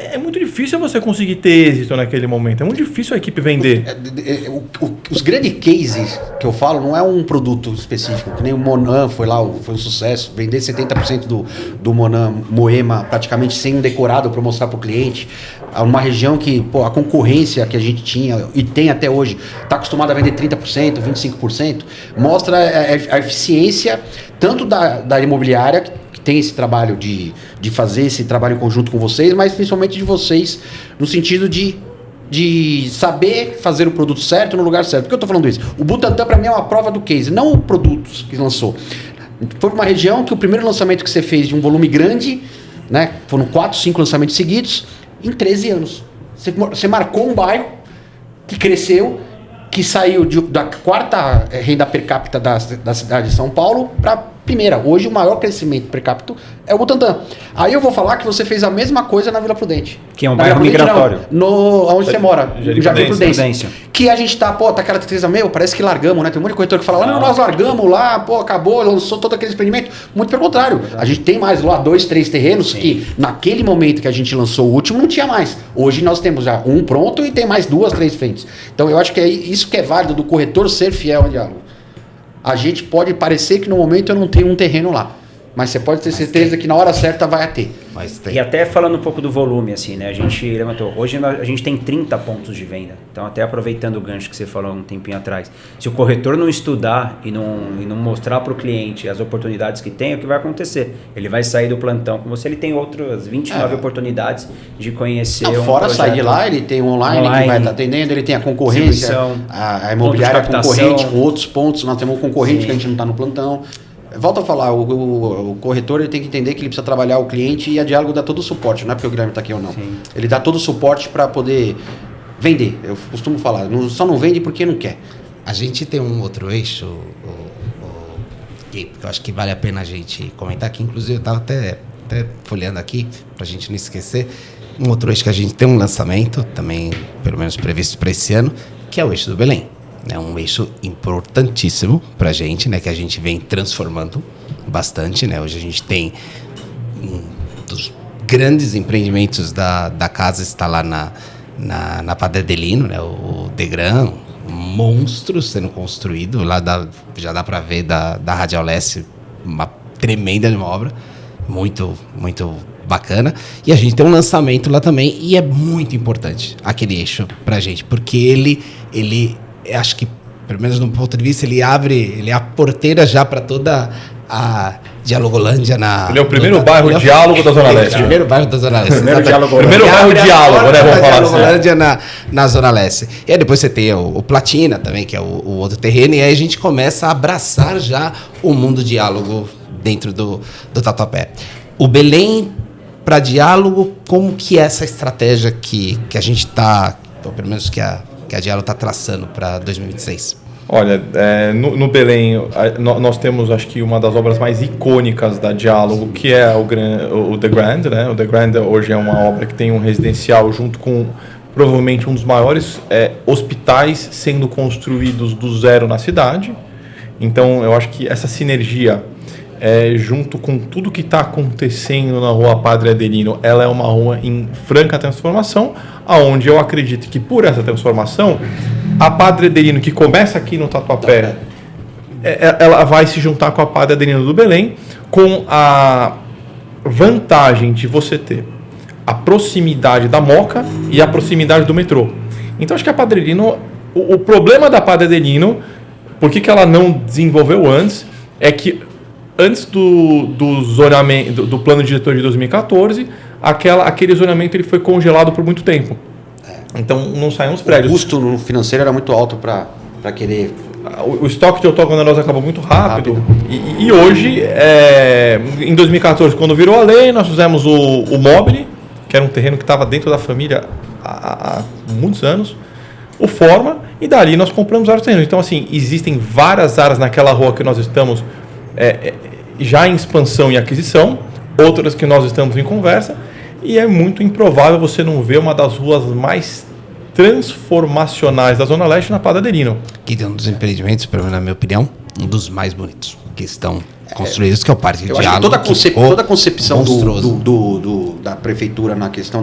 É muito difícil você conseguir ter êxito naquele momento. É muito difícil a equipe vender. Os grandes cases que eu falo não é um produto específico. Que nem o Monan foi um sucesso. Vender 70% do Monan Moema praticamente sem um decorado para mostrar para o cliente. Uma região que a concorrência que a gente tinha e tem até hoje está acostumada a vender 30%, 25%. Mostra a eficiência tanto da imobiliária, que tem esse trabalho de fazer esse trabalho em conjunto com vocês, mas principalmente de vocês no sentido de saber fazer o produto certo no lugar certo. Por que eu estou falando isso? O Butantã para mim é uma prova do case, não o produto que lançou. Foi uma região que o primeiro lançamento que você fez de um volume grande, né, foram 4, 5 lançamentos seguidos, em 13 anos. Você marcou um bairro que cresceu, que saiu da 4ª renda per capita da cidade de São Paulo para primeira. Hoje o maior crescimento per capita é o Butantã. Aí eu vou falar que você fez a mesma coisa na Vila Prudente. Que é um bairro migratório. Onde você mora, no Jardim Prudência. Prudência. Que a gente tá, aquela tristeza, parece que largamos, né? Tem um monte de corretor que fala, não, nós largamos lá, acabou, lançou todo aquele empreendimento. Muito pelo contrário. A gente tem mais lá 2, 3 terrenos que naquele momento que a gente lançou o último não tinha mais. Hoje nós temos já um pronto e tem mais 2, 3 frentes. Então eu acho que é isso que é válido do corretor ser fiel ao diálogo. A gente pode parecer que no momento eu não tenho um terreno lá, mas você pode ter certeza que na hora certa vai ter. E até falando um pouco do volume, assim, né? A gente levantou. Hoje a gente tem 30 pontos de venda. Então, até aproveitando o gancho que você falou um tempinho atrás, se o corretor não estudar e não mostrar para o cliente as oportunidades que tem, o que vai acontecer? Ele vai sair do plantão com você, ele tem outras 29 oportunidades de conhecer fora sair de lá, ele tem online que vai estar atendendo, ele tem a concorrência, a imobiliária concorrente com outros pontos, nós temos um concorrente que a gente não está no plantão. Volto a falar, o corretor ele tem que entender que ele precisa trabalhar o cliente e a Diálogo dá todo o suporte, não é porque o Guilherme está aqui ou não. Sim. Ele dá todo o suporte para poder vender. Eu costumo falar, só não vende porque não quer. A gente tem um outro eixo, que eu acho que vale a pena a gente comentar aqui, inclusive eu estava até folheando aqui, para a gente não esquecer, um outro eixo que a gente tem um lançamento, também pelo menos previsto para esse ano, que é o eixo do Belém. É um eixo importantíssimo para a gente, né, que a gente vem transformando bastante. Né? Hoje a gente tem um dos grandes empreendimentos da casa, está lá na Padre Adelino, né, o Degrand, um monstro sendo construído. Lá já dá para ver da Radial Leste, uma tremenda obra, muito, muito bacana. E a gente tem um lançamento lá também, e é muito importante aquele eixo para a gente, porque ele acho que, pelo menos no ponto de vista, ele é a porteira já para toda a Dialogolândia. Ele é o primeiro bairro Diálogo da Zona Leste. O primeiro bairro da Zona Leste. Primeiro bairro Diálogo, né? Vamos falar Dialogolândia na Zona Leste. E aí depois você tem o Platina também, que é o outro terreno, e aí a gente começa a abraçar já o mundo diálogo dentro do Tatuapé. O Belém para Diálogo, como que é essa estratégia que a gente está, pelo menos que a Diálogo está traçando para 2026? Olha, no Belém, nós temos, acho que, uma das obras mais icônicas da Diálogo, que é o The Grand, né? O The Grand hoje é uma obra que tem um residencial junto com, provavelmente, um dos maiores hospitais sendo construídos do zero na cidade. Então, eu acho que essa sinergia, junto com tudo que está acontecendo na Rua Padre Adelino, ela é uma rua em franca transformação, aonde eu acredito que, por essa transformação, a Padre Adelino, que começa aqui no Tatuapé, ela vai se juntar com a Padre Adelino do Belém, com a vantagem de você ter a proximidade da Moca e a proximidade do metrô. Então, acho que a Padre Adelino, o problema da Padre Adelino, por que ela não desenvolveu antes, é que antes do zonamento, do plano diretor de 2014, aquele zonamento ele foi congelado por muito tempo. Então não saíam os prédios. O custo financeiro era muito alto para querer o estoque de autogonelose acabou muito rápido. E hoje, em 2014, quando virou a lei, nós fizemos o Mobile, que era um terreno que estava dentro da família há muitos anos, o Forma, e dali nós compramos vários terrenos. Então, assim, existem várias áreas naquela rua que nós estamos já em expansão e aquisição, outras que nós estamos em conversa, e é muito improvável você não ver uma das ruas mais transformacionais da Zona Leste na Padre Adelino. Que tem um dos empreendimentos, pelo menos na minha opinião, um dos mais bonitos que estão construídos, que é o Parque de Eu acho que toda a concepção da prefeitura na questão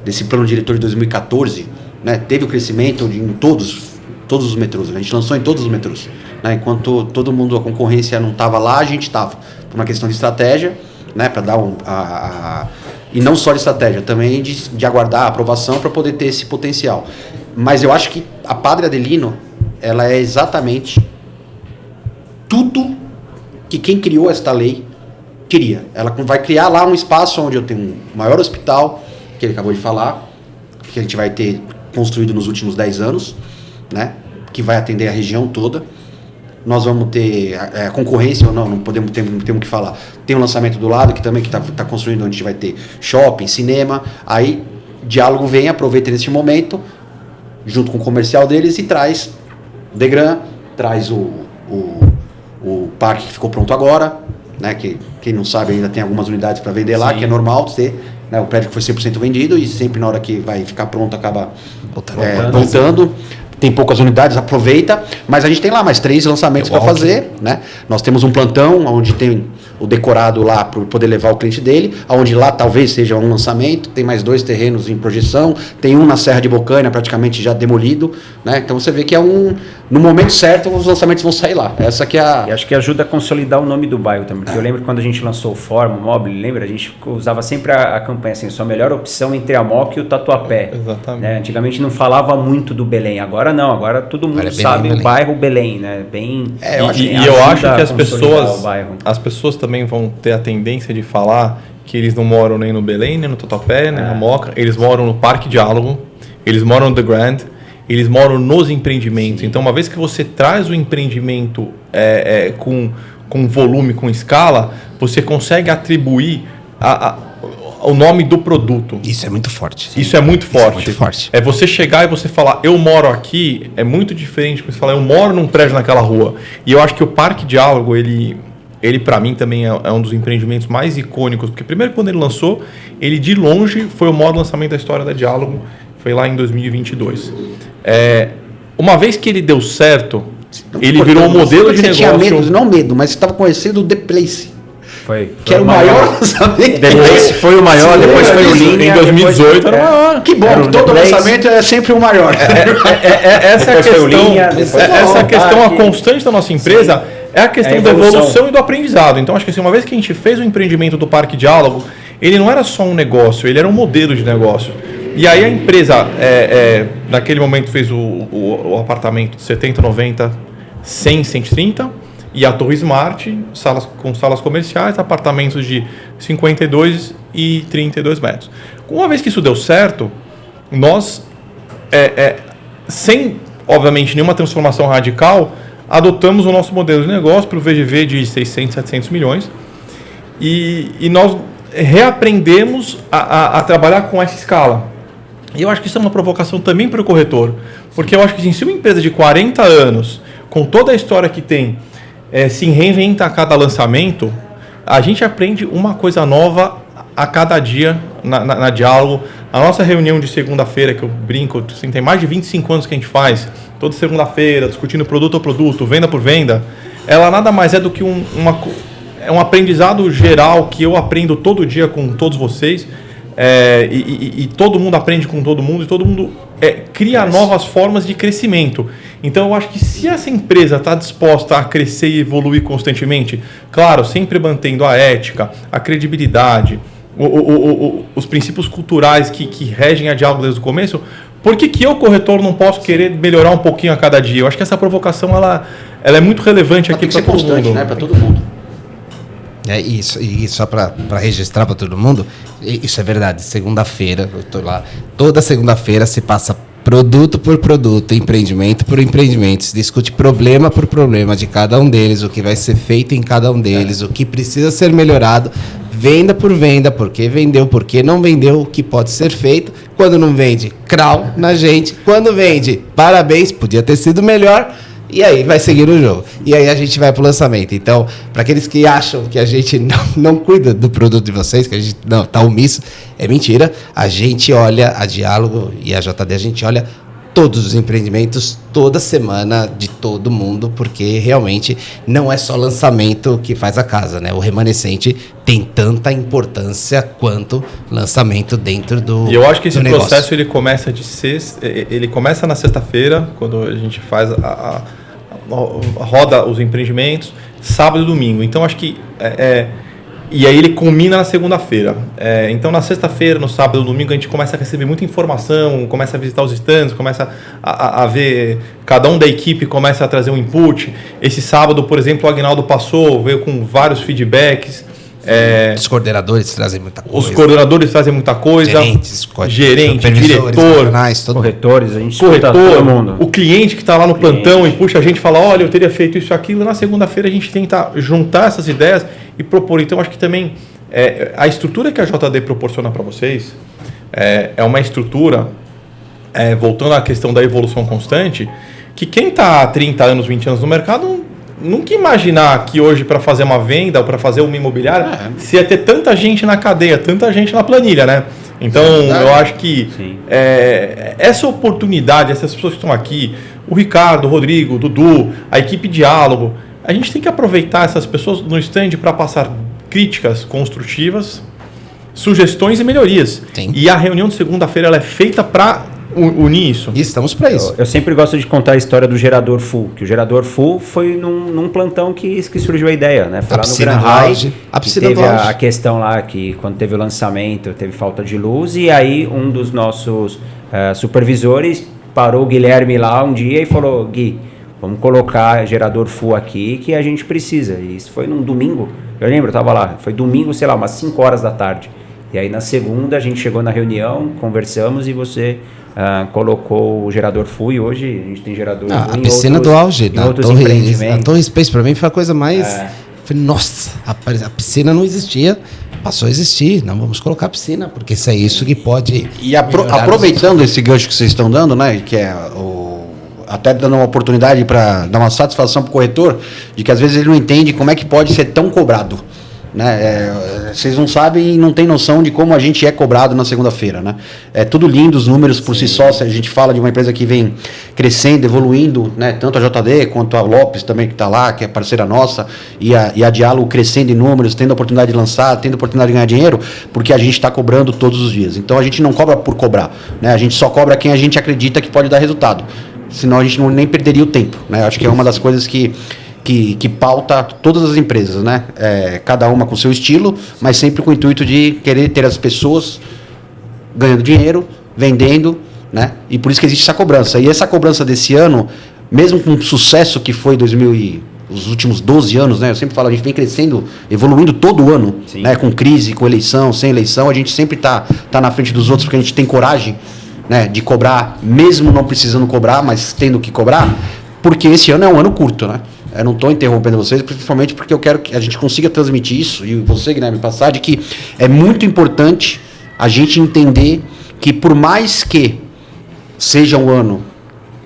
desse plano diretor de 2014, né, teve o crescimento em todos os metrôs. A gente lançou em todos os metrôs. Né, enquanto todo mundo, a concorrência não estava lá, a gente estava. Por uma questão de estratégia, né, para dar e não só de estratégia, também de aguardar a aprovação para poder ter esse potencial. Mas eu acho que a Padre Adelino, ela é exatamente tudo que quem criou esta lei queria. Ela vai criar lá um espaço onde eu tenho um maior hospital, que ele acabou de falar, que a gente vai ter construído nos últimos 10 anos, né, que vai atender a região toda. Nós vamos ter a concorrência, ou não temos que falar. Tem um lançamento do lado, que também está construindo, onde a gente vai ter shopping, cinema. Aí, Diálogo vem, aproveita nesse momento, junto com o comercial deles, e traz o Degran, traz o parque que ficou pronto agora, né, que quem não sabe ainda tem algumas unidades para vender lá, que é normal ter, né, o prédio que foi 100% vendido, e sempre na hora que vai ficar pronto acaba voltando. Tem poucas unidades, aproveita, mas a gente tem lá mais 3 lançamentos para fazer, né? Nós temos um plantão onde tem o decorado lá para poder levar o cliente dele, onde lá talvez seja um lançamento, tem mais 2 terrenos em projeção, tem um na Serra de Bocaina praticamente já demolido, né? Então você vê que no momento certo os lançamentos vão sair lá. Essa que é a... E acho que ajuda a consolidar o nome do bairro também, porque eu lembro quando a gente lançou o Forma, o Mobile, lembra? A gente usava sempre a campanha assim, sua melhor opção entre a Moca e o Tatuapé. Exatamente. Né? Antigamente não falava muito do Belém, agora não, agora todo mundo sabe o bairro Belém, né? Eu acho que as pessoas também vão ter a tendência de falar que eles não moram nem no Belém, nem no Tatuapé, nem na Moca, eles moram no Parque Diálogo, eles moram no The Grand, eles moram nos empreendimentos. Então, uma vez que você traz o empreendimento com volume, com escala, você consegue atribuir o nome do produto. Isso é muito forte. Isso é muito forte. É você chegar e você falar, eu moro aqui, é muito diferente de você falar, eu moro num prédio naquela rua. E eu acho que o Parque Diálogo, ele para mim também é um dos empreendimentos mais icônicos, porque primeiro quando ele lançou, ele de longe foi o maior lançamento da história da Diálogo, foi lá em 2022. Uma vez que ele deu certo, ele virou um modelo de negócio... Você tinha medo, não medo, mas você estava conhecendo o The Place. Que era o maior lançamento. The Place foi o maior, depois foi o Linha. Em 2018 era o maior. Que bom, que todo lançamento é sempre o maior. Essa questão, a constante da nossa empresa... É a questão da evolução e do aprendizado. Então, acho que assim, uma vez que a gente fez o empreendimento do Parque Diálogo, ele não era só um negócio, ele era um modelo de negócio. E aí a empresa, naquele momento, fez o apartamento de 70, 90, 100, 130, e a Torre Smart, com salas comerciais, apartamentos de 52 e 32 metros. Uma vez que isso deu certo, nós, sem, obviamente, nenhuma transformação radical, adotamos o nosso modelo de negócio para o VGV de 600, 700 milhões e nós reaprendemos a trabalhar com essa escala. E eu acho que isso é uma provocação também para o corretor, porque eu acho que se uma empresa de 40 anos, com toda a história que tem, se reinventa a cada lançamento, a gente aprende uma coisa nova a cada dia na Diálogo. A nossa reunião de segunda-feira, que eu brinco, assim, tem mais de 25 anos que a gente faz, toda segunda-feira, discutindo produto a produto, venda por venda, ela nada mais é do que um aprendizado geral que eu aprendo todo dia com todos vocês, e todo mundo aprende com todo mundo, e todo mundo cria novas formas de crescimento. Então eu acho que se essa empresa está disposta a crescer e evoluir constantemente, claro, sempre mantendo a ética, a credibilidade, os princípios culturais que regem a Diálogo desde o começo, por que eu, corretor, não posso querer melhorar um pouquinho a cada dia? Eu acho que essa provocação ela é muito relevante aqui para todo mundo. Né? Para todo mundo. Isso, e só para registrar para todo mundo, isso é verdade. Segunda-feira, eu estou lá, toda segunda-feira se passa produto por produto, empreendimento por empreendimento. Se discute problema por problema de cada um deles, o que vai ser feito em cada um deles, o que precisa ser melhorado, venda por venda, por que vendeu, por que não vendeu, o que pode ser feito. Quando não vende, crau na gente. Quando vende, parabéns, podia ter sido melhor. E aí vai seguir o jogo. E aí a gente vai pro lançamento. Então, para aqueles que acham que a gente não cuida do produto de vocês, que a gente não tá omisso, é mentira. A gente olha a Diálogo e a JD, a gente olha todos os empreendimentos, toda semana, de todo mundo, porque realmente não é só lançamento que faz a casa, né? O remanescente tem tanta importância quanto lançamento dentro do E eu acho que esse negócio. processo ele começa na sexta-feira, quando a gente faz roda os empreendimentos, sábado e domingo. Então acho que e aí ele culmina na segunda-feira. Então na sexta-feira, no sábado e no domingo a gente começa a receber muita informação, começa a visitar os stands, começa a ver, cada um da equipe começa a trazer um input. Esse sábado, por exemplo, o Aguinaldo veio com vários feedbacks. Os coordenadores trazem muita coisa. Os coordenadores trazem muita coisa. Gerente, diretor, corretores, a gente escuta todo mundo. O cliente que está lá no plantão e puxa a gente e fala, olha, eu teria feito isso e aquilo. Na segunda-feira a gente tenta juntar essas ideias e propor. Então acho que também a estrutura que a JD proporciona para vocês é uma estrutura, voltando à questão da evolução constante, que quem está há 30 anos, 20 anos no mercado nunca imaginar que hoje para fazer uma venda ou para fazer uma imobiliária se ia ter tanta gente na cadeia, tanta gente na planilha, né? Então eu acho que essa oportunidade, essas pessoas que estão aqui, o Ricardo, o Rodrigo, o Dudu, a equipe Diálogo, a gente tem que aproveitar essas pessoas no stand para passar críticas construtivas, sugestões e melhorias. Sim. E a reunião de segunda-feira ela é feita para unir isso. E estamos para isso. Eu sempre gosto de contar a história do gerador full, que o gerador full foi num plantão que surgiu a ideia, né? Foi lá no Gran High, a piscina teve do auge. a questão lá que quando teve o lançamento teve falta de luz e aí um dos nossos supervisores parou o Guilherme lá um dia e falou, Gui, vamos colocar gerador full aqui que a gente precisa. E isso foi num domingo, eu lembro, eu estava lá, foi domingo, sei lá, umas 5 horas da tarde. E aí na segunda a gente chegou na reunião, conversamos e você colocou o gerador full e hoje a gente tem gerador full a piscina do auge, em outros empreendimentos. A Torre Space para mim foi a coisa mais... Falei, nossa, a piscina não existia, passou a existir, não vamos colocar a piscina, porque isso é isso que pode... E aproveitando esse gancho que vocês estão dando, né, que é até dando uma oportunidade para dar uma satisfação para o corretor, de que às vezes ele não entende como é que pode ser tão cobrado. Né? Vocês não sabem e não têm noção de como a gente é cobrado na segunda-feira. Né? É tudo lindo, os números por si só. Se a gente fala de uma empresa que vem crescendo, evoluindo, né? Tanto a JD quanto a Lopes também que está lá, que é parceira nossa, e a Diálogo crescendo em números, tendo a oportunidade de lançar, tendo a oportunidade de ganhar dinheiro, porque a gente está cobrando todos os dias. Então a gente não cobra por cobrar, né? A gente só cobra quem a gente acredita que pode dar resultado. Senão a gente nem perderia o tempo. Né? Acho que é uma das coisas que pauta todas as empresas, né? Cada uma com seu estilo, mas sempre com o intuito de querer ter as pessoas ganhando dinheiro, vendendo, né? E por isso que existe essa cobrança. E essa cobrança desse ano, mesmo com o sucesso que foi os últimos 12 anos, né? Eu sempre falo, a gente vem crescendo, evoluindo todo ano, né? Com crise, com eleição, sem eleição, a gente sempre tá na frente dos outros porque a gente tem coragem, né? De cobrar, mesmo não precisando cobrar, mas tendo que cobrar, porque esse ano é um ano curto, né? Eu não estou interrompendo vocês, principalmente porque eu quero que a gente consiga transmitir isso, e você, Guilherme, passar, de que é muito importante a gente entender que por mais que seja um ano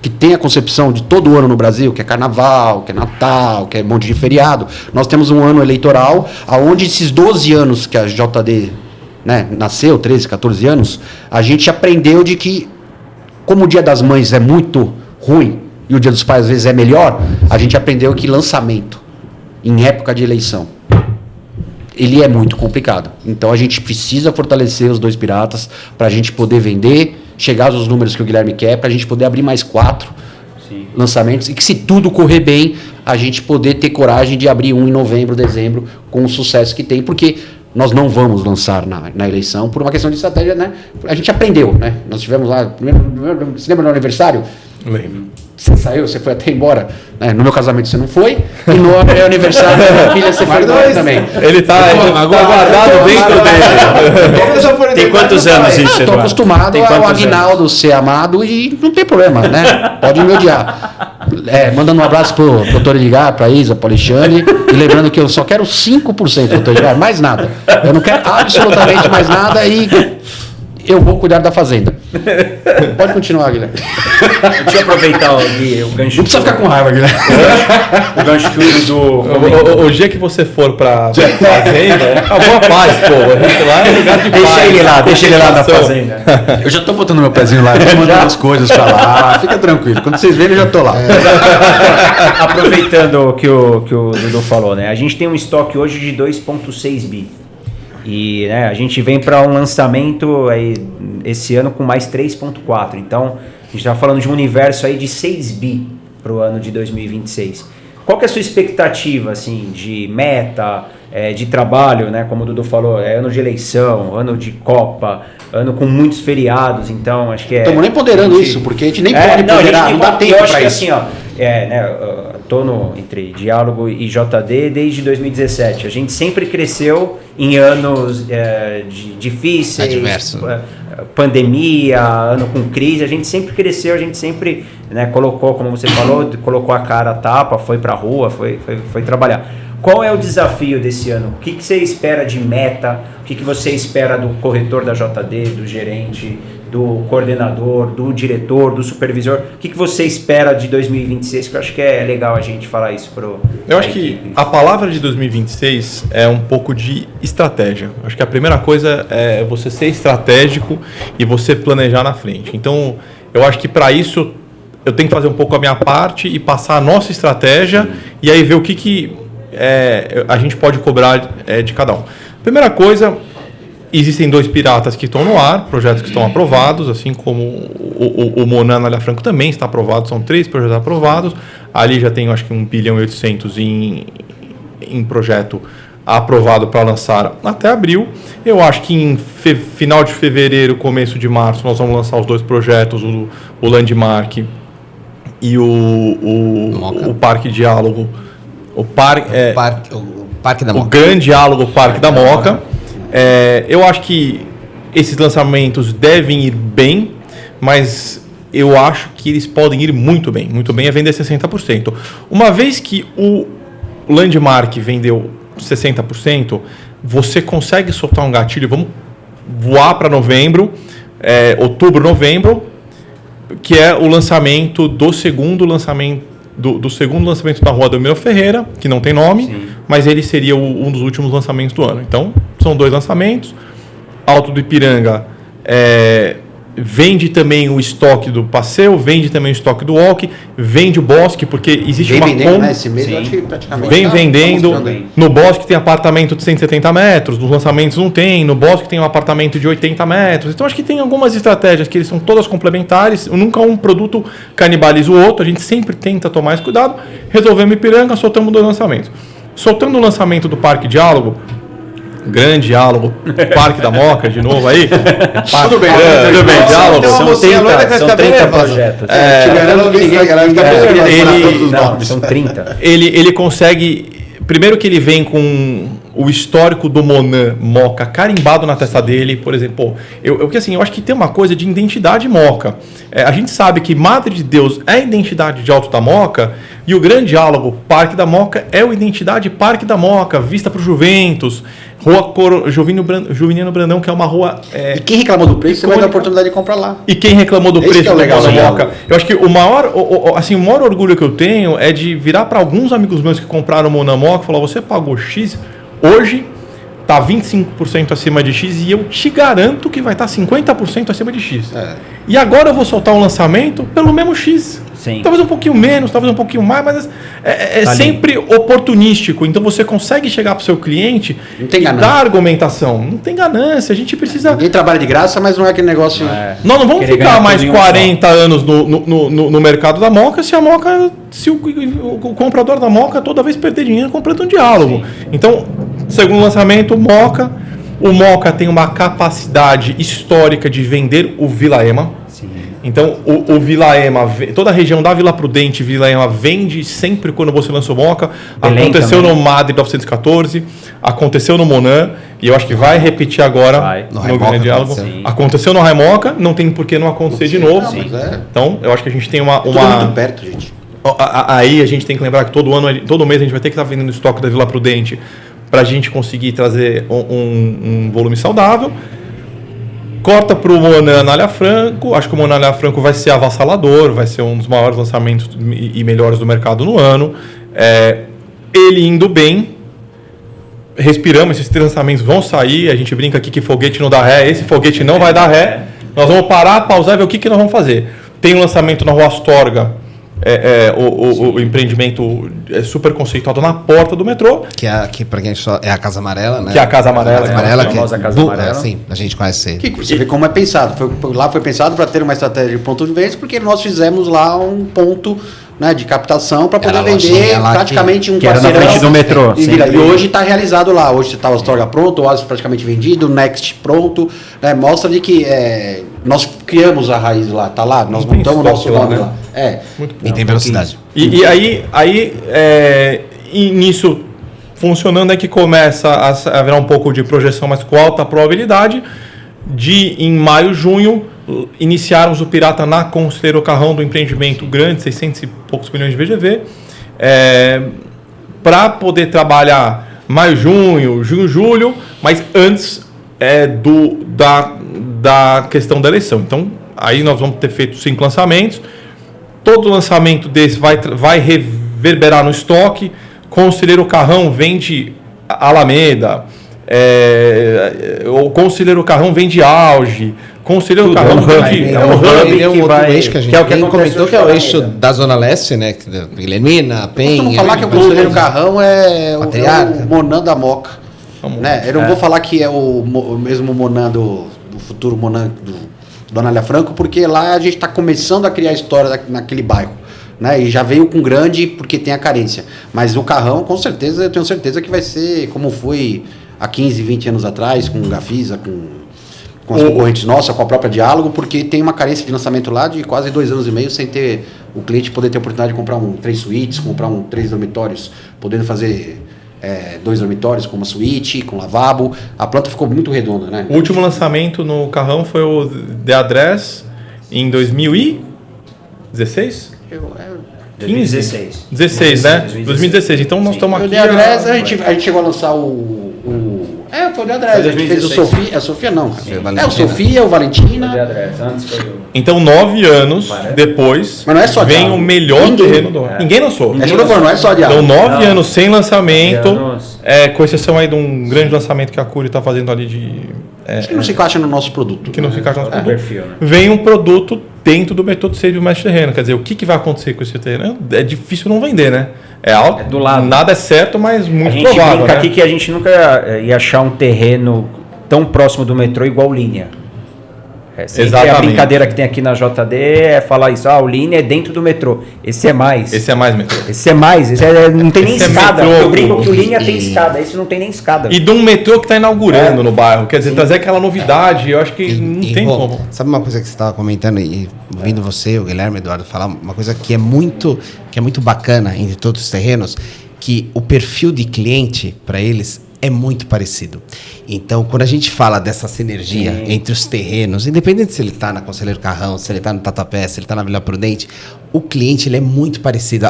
que tem a concepção de todo ano no Brasil, que é carnaval, que é Natal, que é um monte de feriado, nós temos um ano eleitoral, onde esses 12 anos que a JD, né, nasceu, 13, 14 anos, a gente aprendeu de que, como o Dia das Mães é muito ruim, e o Dia dos Pais às vezes é melhor, a gente aprendeu que lançamento em época de eleição, ele é muito complicado. Então a gente precisa fortalecer os dois piratas para a gente poder vender, chegar aos números que o Guilherme quer, para a gente poder abrir mais 4 lançamentos e que, se tudo correr bem, a gente poder ter coragem de abrir um em novembro, dezembro, com o sucesso que tem, porque nós não vamos lançar na eleição por uma questão de estratégia, né? A gente aprendeu, né? Nós tivemos lá, você lembra do aniversário? Lembro. você saiu, você foi até embora. Né? No meu casamento você não foi. E no aniversário da minha filha você foi embora também. Ele tá guardado dentro dele. Tem quantos anos isso, Estou acostumado ao Aguinaldo ser amado e não tem problema, né? Pode me odiar. Mandando um abraço pro Dr. Edgar, pra Isa, pro Alexandre. E lembrando que eu só quero 5% do Dr. Edgar, mais nada. Eu não quero absolutamente mais nada e eu vou cuidar da fazenda. Pode continuar, Guilherme. Deixa eu aproveitar o gancho. Não precisa ficar com raiva, Guilherme. O gancho do... O dia que você for pra fazenda, acabou a paz, pô. A gente lá é lugar de paz. Deixa ele lá na fazenda. Eu já tô botando meu pezinho lá, tô mandando as coisas pra lá. Fica tranquilo. Quando vocês verem, eu já tô lá. Aproveitando o que o Dudu falou, né? A gente tem um estoque hoje de 2,6 bi. E né, a gente vem para um lançamento aí, esse ano com mais 3,4. Então, a gente está falando de um universo aí de 6 bi para o ano de 2026. Qual que é a sua expectativa assim, de meta, de trabalho, né? Como o Dudu falou, é ano de eleição, ano de Copa, ano com muitos feriados, então acho que Estamos nem ponderando isso, porque a gente nem pode ponderar, não dá tempo para isso. Eu acho que assim, ó, estou entre Diálogo e JD desde 2017. A gente sempre cresceu em anos difíceis, adverso, pandemia, ano com crise. A gente sempre cresceu, a gente sempre colocou, como você falou, colocou a cara a tapa, foi para a rua, foi trabalhar. Qual é o desafio desse ano? O que você espera de meta? O que você espera do corretor da JD, do gerente, do coordenador, do diretor, do supervisor? O que você espera de 2026? Que eu acho que é legal a gente falar isso para Eu acho que a palavra de 2026 é um pouco de estratégia. Acho que a primeira coisa é você ser estratégico e você planejar na frente. Então, eu acho que para isso eu tenho que fazer um pouco a minha parte e passar a nossa estratégia e aí ver o que a gente pode cobrar de cada um. Primeira coisa, existem 2 piratas que estão no ar, projetos que estão aprovados, assim como o Monan na Alha Franco também está aprovado, são 3 projetos aprovados. Ali já tem, acho que 1,8 bilhão em projeto aprovado para lançar até abril. Eu acho que em final de fevereiro, começo de março, nós vamos lançar os 2 projetos, o Landmark e o Parque Diálogo. O Parque da Moca. O Grande Diálogo Parque da Moca. Eu acho que esses lançamentos devem ir bem, mas eu acho que eles podem ir muito bem. Muito bem é vender 60%. Uma vez que o Landmark vendeu 60%, você consegue soltar um gatilho, vamos voar para novembro, outubro, novembro, que é o lançamento do segundo lançamento do segundo lançamento da Rua Delmiro Ferreira, que não tem nome, sim, mas ele seria um dos últimos lançamentos do ano. Então, são 2 lançamentos. Alto do Ipiranga vende também o estoque do Passeio, vende também o estoque do Walk, vende o Bosque, porque existe uma compra... Né? Esse mês eu acho que praticamente vem vendendo. No Bosque tem apartamento de 170 metros, nos lançamentos não tem. No Bosque tem um apartamento de 80 metros. Então acho que tem algumas estratégias que eles são todas complementares. Nunca um produto canibaliza o outro. A gente sempre tenta tomar esse cuidado. Resolvemos Ipiranga, soltamos 2 lançamentos. Soltando o lançamento do Parque Diálogo, Grande Diálogo, Parque da Moca, de novo aí. Tudo bem, Diálogo. São 30 projetos. São 30. Ele consegue... Primeiro que ele vem com o histórico do Monan Moca carimbado na testa dele, por exemplo. Eu acho que tem uma coisa de identidade Moca. A gente sabe que Madre de Deus é a identidade de Alto da Moca e o Grande Diálogo, Parque da Moca, é a identidade Parque da Moca, vista para o Juventus. Rua Juvenino Brandão, que é uma rua... E quem reclamou do preço, você vai dar a oportunidade de comprar lá. E quem reclamou do preço do Monan Moca? Eu acho que o maior orgulho que eu tenho é de virar para alguns amigos meus que compraram o Monan Moca e falar, você pagou X, hoje está 25% acima de X e eu te garanto que vai estar 50% acima de X. E agora eu vou soltar um lançamento pelo mesmo X. Sim. Talvez um pouquinho menos, talvez um pouquinho mais, mas é sempre oportunístico. Então você consegue chegar para o seu cliente e dar argumentação. Não tem ganância, a gente precisa... Ninguém trabalha de graça, mas não é aquele negócio... Nós não vamos ficar mais 40 anos no mercado da Moca se o comprador da Moca toda vez perder dinheiro comprando um Diálogo. Sim. Então, segundo lançamento, Moca. O Moca tem uma capacidade histórica de vender o Vila Ema. Então, o Vila Ema, toda a região da Vila Prudente, Vila Ema, vende sempre quando você lança o Moca. Belém Aconteceu também. no Madre 914, aconteceu no Monan, e eu acho que vai repetir agora No no Raimoca Grande Diálogo. aconteceu. Aconteceu no Raimoca, não tem por que não acontecer de novo. Não, mas é Então, eu acho que a gente tem uma... tudo muito perto, gente. Aí a gente tem que lembrar que todo mês a gente vai ter que estar vendendo estoque da Vila Prudente para a gente conseguir trazer um volume saudável. Corta para o Monan Anália Franco. Acho que o Monan Anália Franco vai ser avassalador, vai ser um dos maiores lançamentos e melhores do mercado no ano. Ele indo bem, respiramos, esses 3 lançamentos vão sair. A gente brinca aqui que foguete não dá ré, esse foguete não vai dar ré. Nós vamos parar, pausar e ver o que nós vamos fazer. Tem um lançamento na Rua Astorga, o empreendimento é super conceituado na porta do metrô. Que pra quem só é a Casa Amarela, né? Que é a Casa Amarela. A Casa Amarela, a famosa Casa Amarela. Sim, a gente conhece. Que você vê como é pensado. Lá foi pensado para ter uma estratégia de ponto de venda, porque nós fizemos lá um ponto, né, de captação para poder Era a lojinha vender lá praticamente um que era na parceirão. frente do metrô. E hoje está realizado lá. Hoje está o Astorga pronto, o Oasis praticamente vendido, o Next pronto. Né, mostra de que nós criamos a raiz lá, tá lá, nós Tem montamos o nosso estoque lá, nome né? lá. Muito bom. E tem velocidade. E aí nisso funcionando é que começa a haver um pouco de projeção, mas com alta probabilidade de, em maio, junho, iniciarmos o Pirata na Conselheiro Carrão, do empreendimento grande, 600 e poucos milhões de VGV, para poder trabalhar maio, junho, julho, mas antes da questão da eleição. Então, aí nós vamos ter feito 5 lançamentos. Todo lançamento desse vai reverberar no estoque. Conselheiro Carrão vende Alameda. O Conselheiro Carrão vende Auge. Conselheiro Carrão vende... É um hub Ele é um que outro vai- eixo que a gente que é o que quem acontece comentou, hoje que é o com a eixo Alameda. da Zona Leste, né? Guilhermina, Penha... Vamos falar que o Conselheiro Carrão é Patriarca. o Monan da Moca. Né? Eu não vou falar que é o mesmo Monan do futuro Monan do Anália Franco, porque lá a gente está começando a criar história naquele bairro. Né? E já veio com grande porque tem a carência. Mas o Carrão, com certeza, eu tenho certeza que vai ser como foi há 15, 20 anos atrás, com o Gafisa, com as concorrentes nossas, com a própria Diálogo, porque tem uma carência de lançamento lá de quase 2 anos e meio sem ter o cliente poder ter a oportunidade de comprar 3 suítes, comprar 3 dormitórios, podendo fazer 2 dormitórios com uma suíte, com lavabo. A planta ficou muito redonda, né? O último lançamento no Carrão foi o The Address em 2016? 2016. 16, né? 2016. Então nós estamos O aqui... The Address, a gente chegou a lançar foi o The Address. A gente fez o Sofia. Sofia não. Valentina. O Sofia, o Valentina. Antes foi o... Então, 9 anos depois, Mas não é só vem Diálogo. o melhor Ninguém. terreno do... Ninguém lançou. É isso, não é só Então, Diálogo. 9 anos sem lançamento, 9 anos. com exceção aí de um grande lançamento que a Cury está fazendo ali de... Acho que não se encaixa no nosso produto. que não se encaixa no nosso produto. perfil, né? Vem um produto dentro do método Save o Mestre Terreno. Quer dizer, o que vai acontecer com esse terreno? É difícil não vender, né? É alto, do lado. nada é certo, mas A muito gente provável, brinca né? aqui que a gente nunca ia achar um terreno tão próximo do metrô igual Linha. Sempre Exatamente. a brincadeira que tem aqui na JD é falar isso. O Linha é dentro do metrô. Esse é mais. Esse é mais metrô. Esse é mais. Não tem nem Esse é escada. metrô, Eu brinco que o e- Linha tem e- escada. Esse não tem nem escada. E de um metrô que está inaugurando no bairro. Quer dizer, trazer aquela novidade, eu acho que não tem Rô, como. Sabe uma coisa que você estava comentando e ouvindo você, o Guilherme, Eduardo, falar uma coisa que é muito bacana entre todos os terrenos, que o perfil de cliente para eles é muito parecido. Então, quando a gente fala dessa sinergia entre os terrenos, independente se ele está na Conselheiro Carrão, se ele está no Tatuapé, se ele está na Vila Prudente, o cliente ele é muito parecido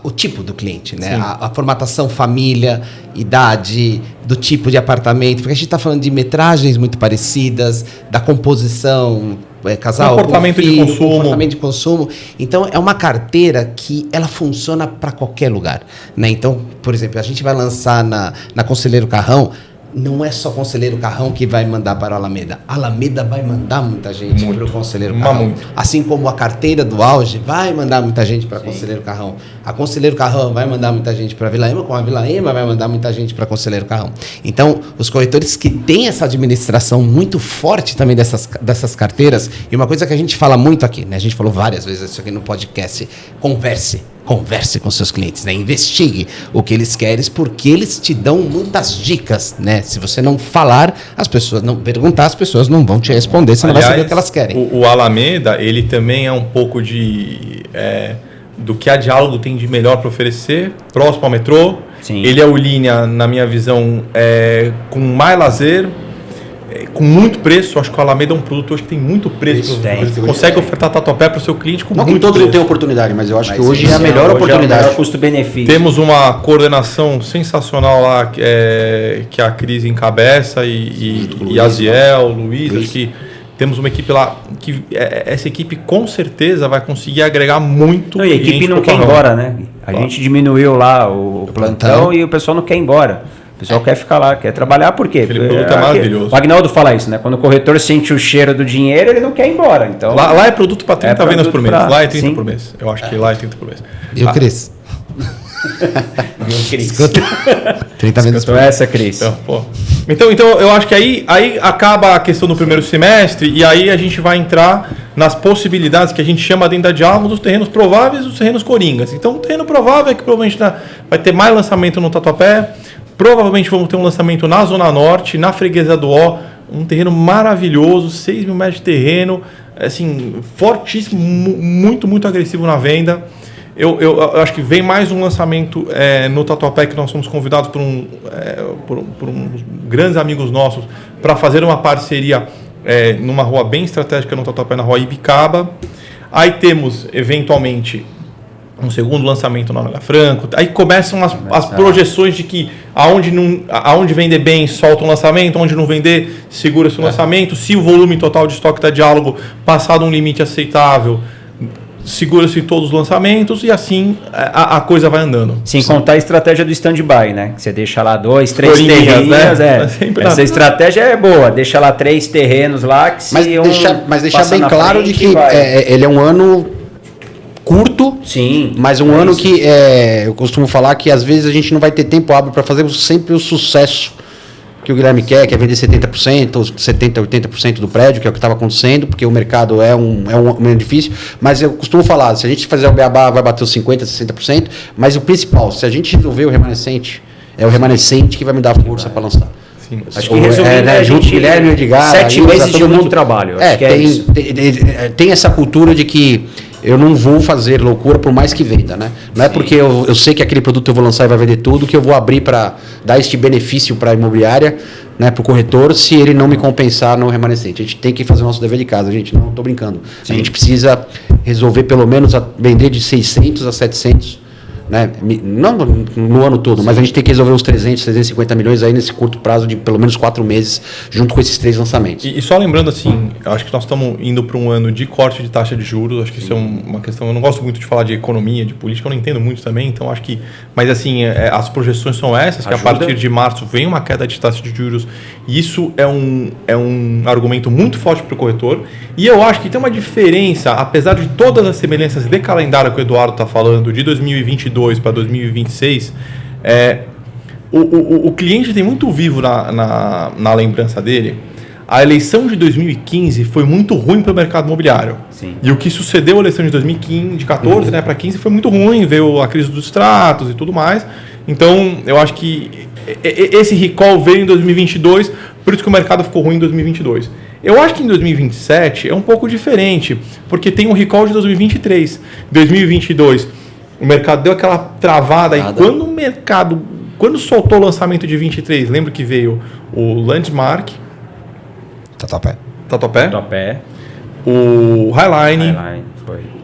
o tipo do cliente, né? A formatação, família, idade, do tipo de apartamento, porque a gente está falando de metragens muito parecidas, da composição, casal, Comportamento com de filho, consumo. comportamento de consumo. Então, é uma carteira que ela funciona para qualquer lugar, né? Então, por exemplo, a gente vai lançar na Conselheiro Carrão, não é só Conselheiro Carrão que vai mandar para o Alameda. A Alameda vai mandar muita gente para o Conselheiro Carrão. Muito. Assim como a carteira do Auge vai mandar muita gente para Conselheiro Carrão. A Conselheiro Carrão vai mandar muita gente para Vila Ema, como a Vila Ema vai mandar muita gente para Conselheiro Carrão. Então, os corretores que têm essa administração muito forte também dessas carteiras, e uma coisa que a gente fala muito aqui, né? A gente falou várias vezes isso aqui no podcast, converse. converse com seus clientes, né? Investigue o que eles querem, porque eles te dão muitas dicas, né? Se você não falar, as pessoas não perguntar, as pessoas não vão te responder, você não vai saber o que elas querem. O Alameda, ele também é um pouco do que a Diálogo tem de melhor para oferecer, próximo ao metrô. Sim. Ele é o linha, na minha visão, com mais lazer, com muito preço. Acho que o Alameda é um produto hoje que tem muito preço. Você consegue ofertar Tatuapé para o seu cliente com Não muito que todo preço. mundo tem oportunidade, mas eu acho que hoje é a melhor Hoje oportunidade. É o melhor custo-benefício. Temos uma coordenação sensacional lá, que a Cris encabeça, e Aziel, Luiz, acho que temos uma equipe lá, que essa equipe com certeza vai conseguir agregar muito. E a equipe não quer ir embora, né? A gente diminuiu lá o plantão e o pessoal não quer ir embora. O pessoal quer ficar lá, quer trabalhar, por quê? Aquele produto é maravilhoso. O Agnaldo fala isso, né? Quando o corretor sente o cheiro do dinheiro, ele não quer ir embora. Então, lá é produto para 30 vendas por mês. Lá é 30 sim. por mês. Eu acho que lá é 30 por mês. Viu, Cris? Viu, Cris? Escuta. 30 vezes Escutou essa, Cris? Então, eu acho que aí acaba a questão do primeiro semestre, e aí a gente vai entrar nas possibilidades que a gente chama dentro da Diálogo dos terrenos prováveis e dos terrenos coringas. Então, o terreno provável é que provavelmente vai ter mais lançamento no Tatuapé. Provavelmente vamos ter um lançamento na Zona Norte, na Freguesia do Ó, um terreno maravilhoso, 6 mil metros de terreno, assim, fortíssimo, muito, muito agressivo na venda. Eu acho que vem mais um lançamento no Tatuapé, que nós somos convidados por uns grandes amigos nossos para fazer uma parceria numa rua bem estratégica no Tatuapé, na rua Ibicaba. Aí temos, eventualmente, um segundo lançamento na Anália Franco. Aí começam as projeções de que aonde vender bem, solta um lançamento, onde não vender, segura-se o lançamento. Se o volume total de estoque da Diálogo passar de um limite aceitável, segura-se todos os lançamentos, e assim a coisa vai andando. Sem contar a estratégia do stand-by, né? Que você deixa lá 2, 3 terrenos, né? Essa estratégia é boa, deixa lá 3 terrenos lá, que se mas deixar bem claro de que ele é um ano curto, sim, mas um ano que eu costumo falar que às vezes a gente não vai ter tempo hábil para fazer sempre o sucesso que o Guilherme quer, que é vender 70%, ou 70%, 80% do prédio, que é o que estava acontecendo, porque o mercado é um difícil. Mas eu costumo falar, se a gente fazer o beabá, vai bater os 50%, 60%, mas o principal, se a gente resolver o remanescente, é o remanescente que vai me dar força para lançar. Sim. Acho que resumindo, junto com o Guilherme e o Edgar, 7 meses de muito trabalho. Acho que tem essa cultura de que eu não vou fazer loucura por mais que venda, né? Não é porque eu sei que aquele produto eu vou lançar e vai vender tudo que eu vou abrir para dar este benefício para a imobiliária, né, para o corretor, se ele não me compensar no remanescente. A gente tem que fazer o nosso dever de casa, gente. Não estou brincando. Sim. A gente precisa resolver pelo menos vender de 600 a 700, né? Não no ano todo, mas a gente tem que resolver uns 300, 350 milhões aí nesse curto prazo de pelo menos 4 meses, junto com esses 3 lançamentos. E só lembrando assim, eu acho que nós estamos indo para um ano de corte de taxa de juros. Acho que isso é uma questão. Eu não gosto muito de falar de economia, de política, eu não entendo muito também, então acho que. Mas assim, as projeções são essas, que a partir de março vem uma queda de taxa de juros, e isso é um argumento muito forte para o corretor. E eu acho que tem uma diferença, apesar de todas as semelhanças de calendário que o Eduardo está falando, de 2022 para 2026, o cliente tem muito vivo na lembrança dele. A eleição de 2015 foi muito ruim para o mercado imobiliário. Sim. E o que sucedeu a eleição de 2015, de 14 para 15 foi muito ruim, veio a crise dos extratos e tudo mais. Então, eu acho que esse recall veio em 2022, por isso que o mercado ficou ruim em 2022. Eu acho que em 2027 é um pouco diferente, porque tem um recall de 2023. 2022, o mercado deu aquela travada, e quando soltou o lançamento de 23, lembra que veio o Landmark, Tatuapé, o Highline,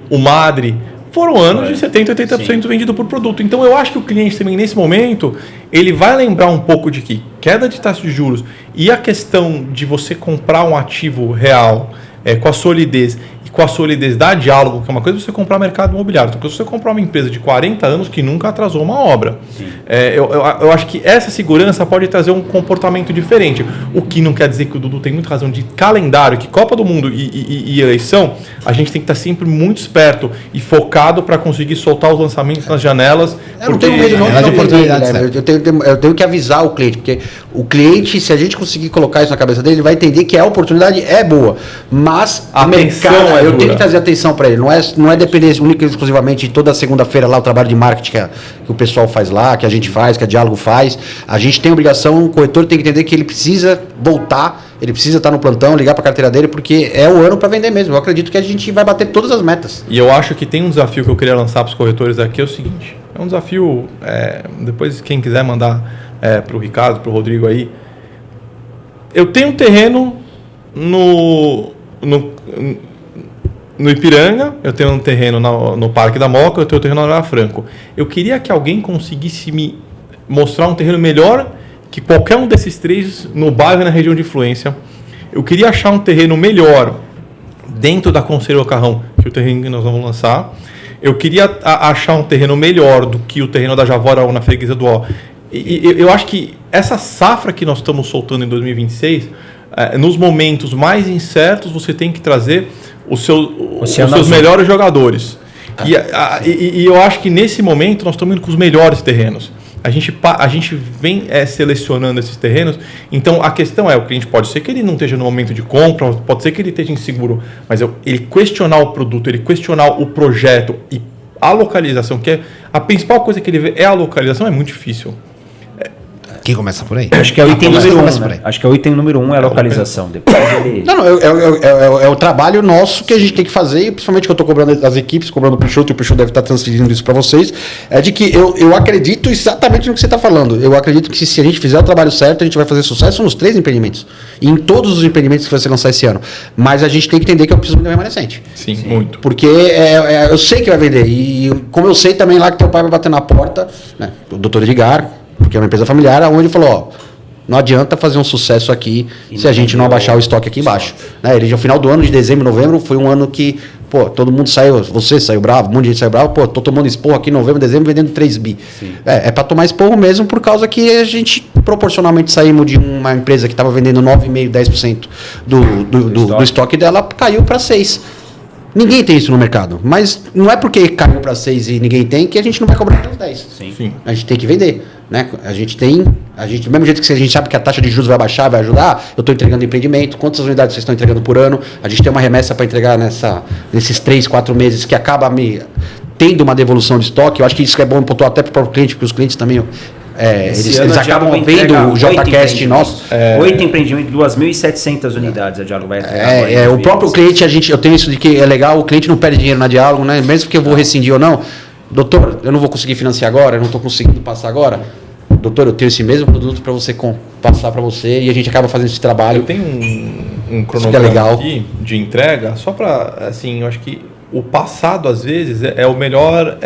o Madre. Foram anos de 70%, 80% vendido por produto. Então eu acho que o cliente também, nesse momento, ele vai lembrar um pouco de que queda de taxa de juros e a questão de você comprar um ativo real com a solidez com a solidez da Diálogo, que é uma coisa você comprar mercado imobiliário, outra coisa você comprar uma empresa de 40 anos que nunca atrasou uma obra. Eu acho que essa segurança pode trazer um comportamento diferente, o que não quer dizer que o Dudu tem muita razão de calendário, que Copa do Mundo e eleição, a gente tem que estar sempre muito esperto e focado para conseguir soltar os lançamentos nas janelas. Eu não tenho medo de oportunidades. Eu tenho que avisar o cliente, porque o cliente, se a gente conseguir colocar isso na cabeça dele, ele vai entender que a oportunidade é boa, mas a tensão eu tenho que trazer atenção para ele. Não é depender única e exclusivamente de toda segunda-feira lá o trabalho de marketing que o pessoal faz lá, que a gente faz, que a Diálogo faz. A gente tem obrigação, o corretor tem que entender que ele precisa voltar, ele precisa estar no plantão, ligar para a carteira dele, porque é o ano para vender mesmo. Eu acredito que a gente vai bater todas as metas. E eu acho que tem um desafio que eu queria lançar para os corretores aqui, é o seguinte. É um desafio, depois quem quiser mandar para o Ricardo, para o Rodrigo aí. Eu tenho um terreno no Ipiranga, eu tenho um terreno no Parque da Moca, eu tenho um terreno na Área Franco. Eu queria que alguém conseguisse me mostrar um terreno melhor que qualquer um desses três no bairro e na região de influência. Eu queria achar um terreno melhor dentro da Conselheiro Carrão, que é o terreno que nós vamos lançar. Eu queria achar um terreno melhor do que o terreno da Javora ou na Freguesia do Ó. E eu acho que essa safra que nós estamos soltando em 2026, nos momentos mais incertos, você tem que trazer os seus melhores jogadores. E eu acho que nesse momento nós estamos indo com os melhores terrenos. A gente vem selecionando esses terrenos. Então a questão o cliente pode ser que ele não esteja no momento de compra, pode ser que ele esteja inseguro, mas ele questionar o produto, ele questionar o projeto e a localização, que é a principal coisa que ele vê é a localização, é muito difícil. Quem começa por aí? Acho que é o item número 1. Né? Acho que é o item número 1 é a localização. Depois ele... Não, é o trabalho nosso que a gente tem que fazer, e principalmente que eu estou cobrando as equipes, cobrando o Peixoto, e o Peixoto deve estar transferindo isso para vocês, é de que eu acredito exatamente no que você está falando. Eu acredito que se a gente fizer o trabalho certo, a gente vai fazer sucesso nos 3 empreendimentos. E em todos os empreendimentos que vai ser lançar esse ano. Mas a gente tem que entender que eu preciso vender remanescente. Sim, muito. Porque eu sei que vai vender. E como eu sei também lá que teu pai vai bater na porta, né, o doutor Edgar, porque é uma empresa familiar, onde ele falou, ó, não adianta fazer um sucesso aqui se a gente não abaixar o estoque aqui embaixo. Né? Ele já, no final do ano, de dezembro, novembro, foi um ano que, todo mundo saiu, você saiu bravo, um monte de gente saiu bravo, tô tomando esporro aqui em novembro, dezembro, vendendo 3 bi. É para tomar esporro mesmo, por causa que a gente proporcionalmente saímos de uma empresa que estava vendendo 9,5%, 10% do estoque dela, caiu para 6%. Ninguém tem isso no mercado, mas não é porque caiu para 6 e ninguém tem que a gente não vai cobrar os 10. Sim. A gente tem que vender, né? Do mesmo jeito que a gente sabe que a taxa de juros vai baixar, vai ajudar, eu estou entregando empreendimento, quantas unidades vocês estão entregando por ano? A gente tem uma remessa para entregar nesses 3, 4 meses que acaba tendo uma devolução de estoque. Eu acho que isso é bom pontuar até para o cliente, porque os clientes também... eles acabam vendo o JCast nosso. 8 empreendimentos, 2.700 unidades a Diálogo vai entregar. O próprio cliente, eu tenho isso de que é legal, o cliente não perde dinheiro na Diálogo, né? Mesmo que eu vou rescindir ou não. Doutor, eu não vou conseguir financiar agora, eu não estou conseguindo passar agora. Doutor, eu tenho esse mesmo produto para você passar para você, e a gente acaba fazendo esse trabalho. Eu tenho um cronograma aqui de entrega, só para, assim, eu acho que o passado, às vezes, é o melhor,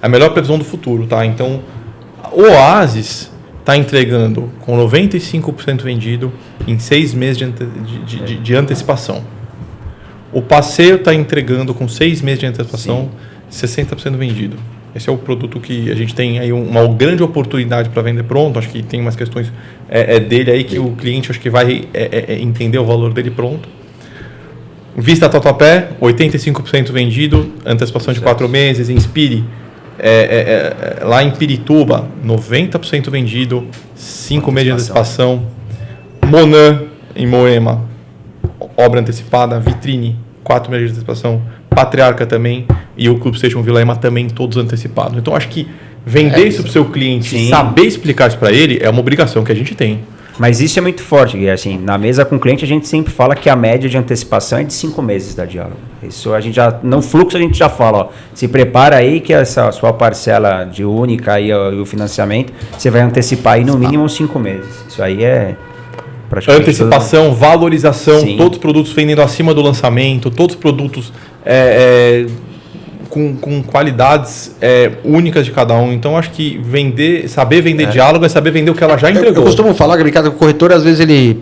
a melhor previsão do futuro, tá? Então, o Oasis está entregando com 95% vendido em 6 meses de antecipação. O Passeio está entregando com 6 meses de antecipação, 60% vendido. Esse é o produto que a gente tem aí uma grande oportunidade para vender pronto. Acho que tem umas questões dele aí que o cliente acho que vai entender o valor dele pronto. Vista Tatuapé, 85% vendido, antecipação de 4 meses. Inspire, lá em Pirituba, 90% vendido, 5 meses de antecipação. Monan, em Moema, obra antecipada. Vitrine, 4 meses de antecipação. Patriarca também, e o Clube Station Vila Ema também, todos antecipados. Então, acho que vender isso para o seu cliente, saber explicar isso para ele, é uma obrigação que a gente tem. Mas isso é muito forte, Guilherme. Assim, na mesa com o cliente, a gente sempre fala que a média de antecipação é de 5 meses da Diálogo. Isso a gente já, no fluxo a gente já fala, ó, se prepara aí que essa sua parcela de única e o financiamento, você vai antecipar aí no mínimo 5 meses. Isso aí é... Antecipação, valorização, todos os produtos vendendo acima do lançamento, todos os produtos com qualidades únicas de cada um. Então, acho que saber vender Diálogo é saber vender o que ela já entregou. Eu costumo falar, Gabriel, que o corretor, às vezes, ele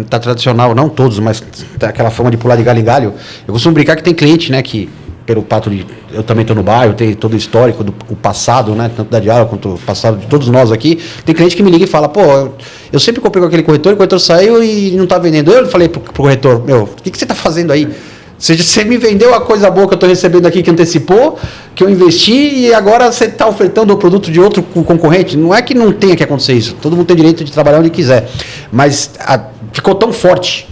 tá tradicional, não todos, mas tá aquela forma de pular de galho em galho. Eu costumo brincar que tem cliente, né, que pelo fato de eu também estou no bairro, tenho todo o histórico o passado, né, tanto da Diálogo quanto o passado de todos nós aqui. Tem cliente que me liga e fala, eu sempre comprei com aquele corretor, o corretor saiu e não está vendendo. Eu falei pro corretor, o que você está fazendo aí? Você me vendeu a coisa boa que eu estou recebendo aqui, que antecipou, que eu investi, e agora você está ofertando o produto de outro concorrente. Não é que não tenha que acontecer isso, todo mundo tem direito de trabalhar onde quiser, mas ficou tão forte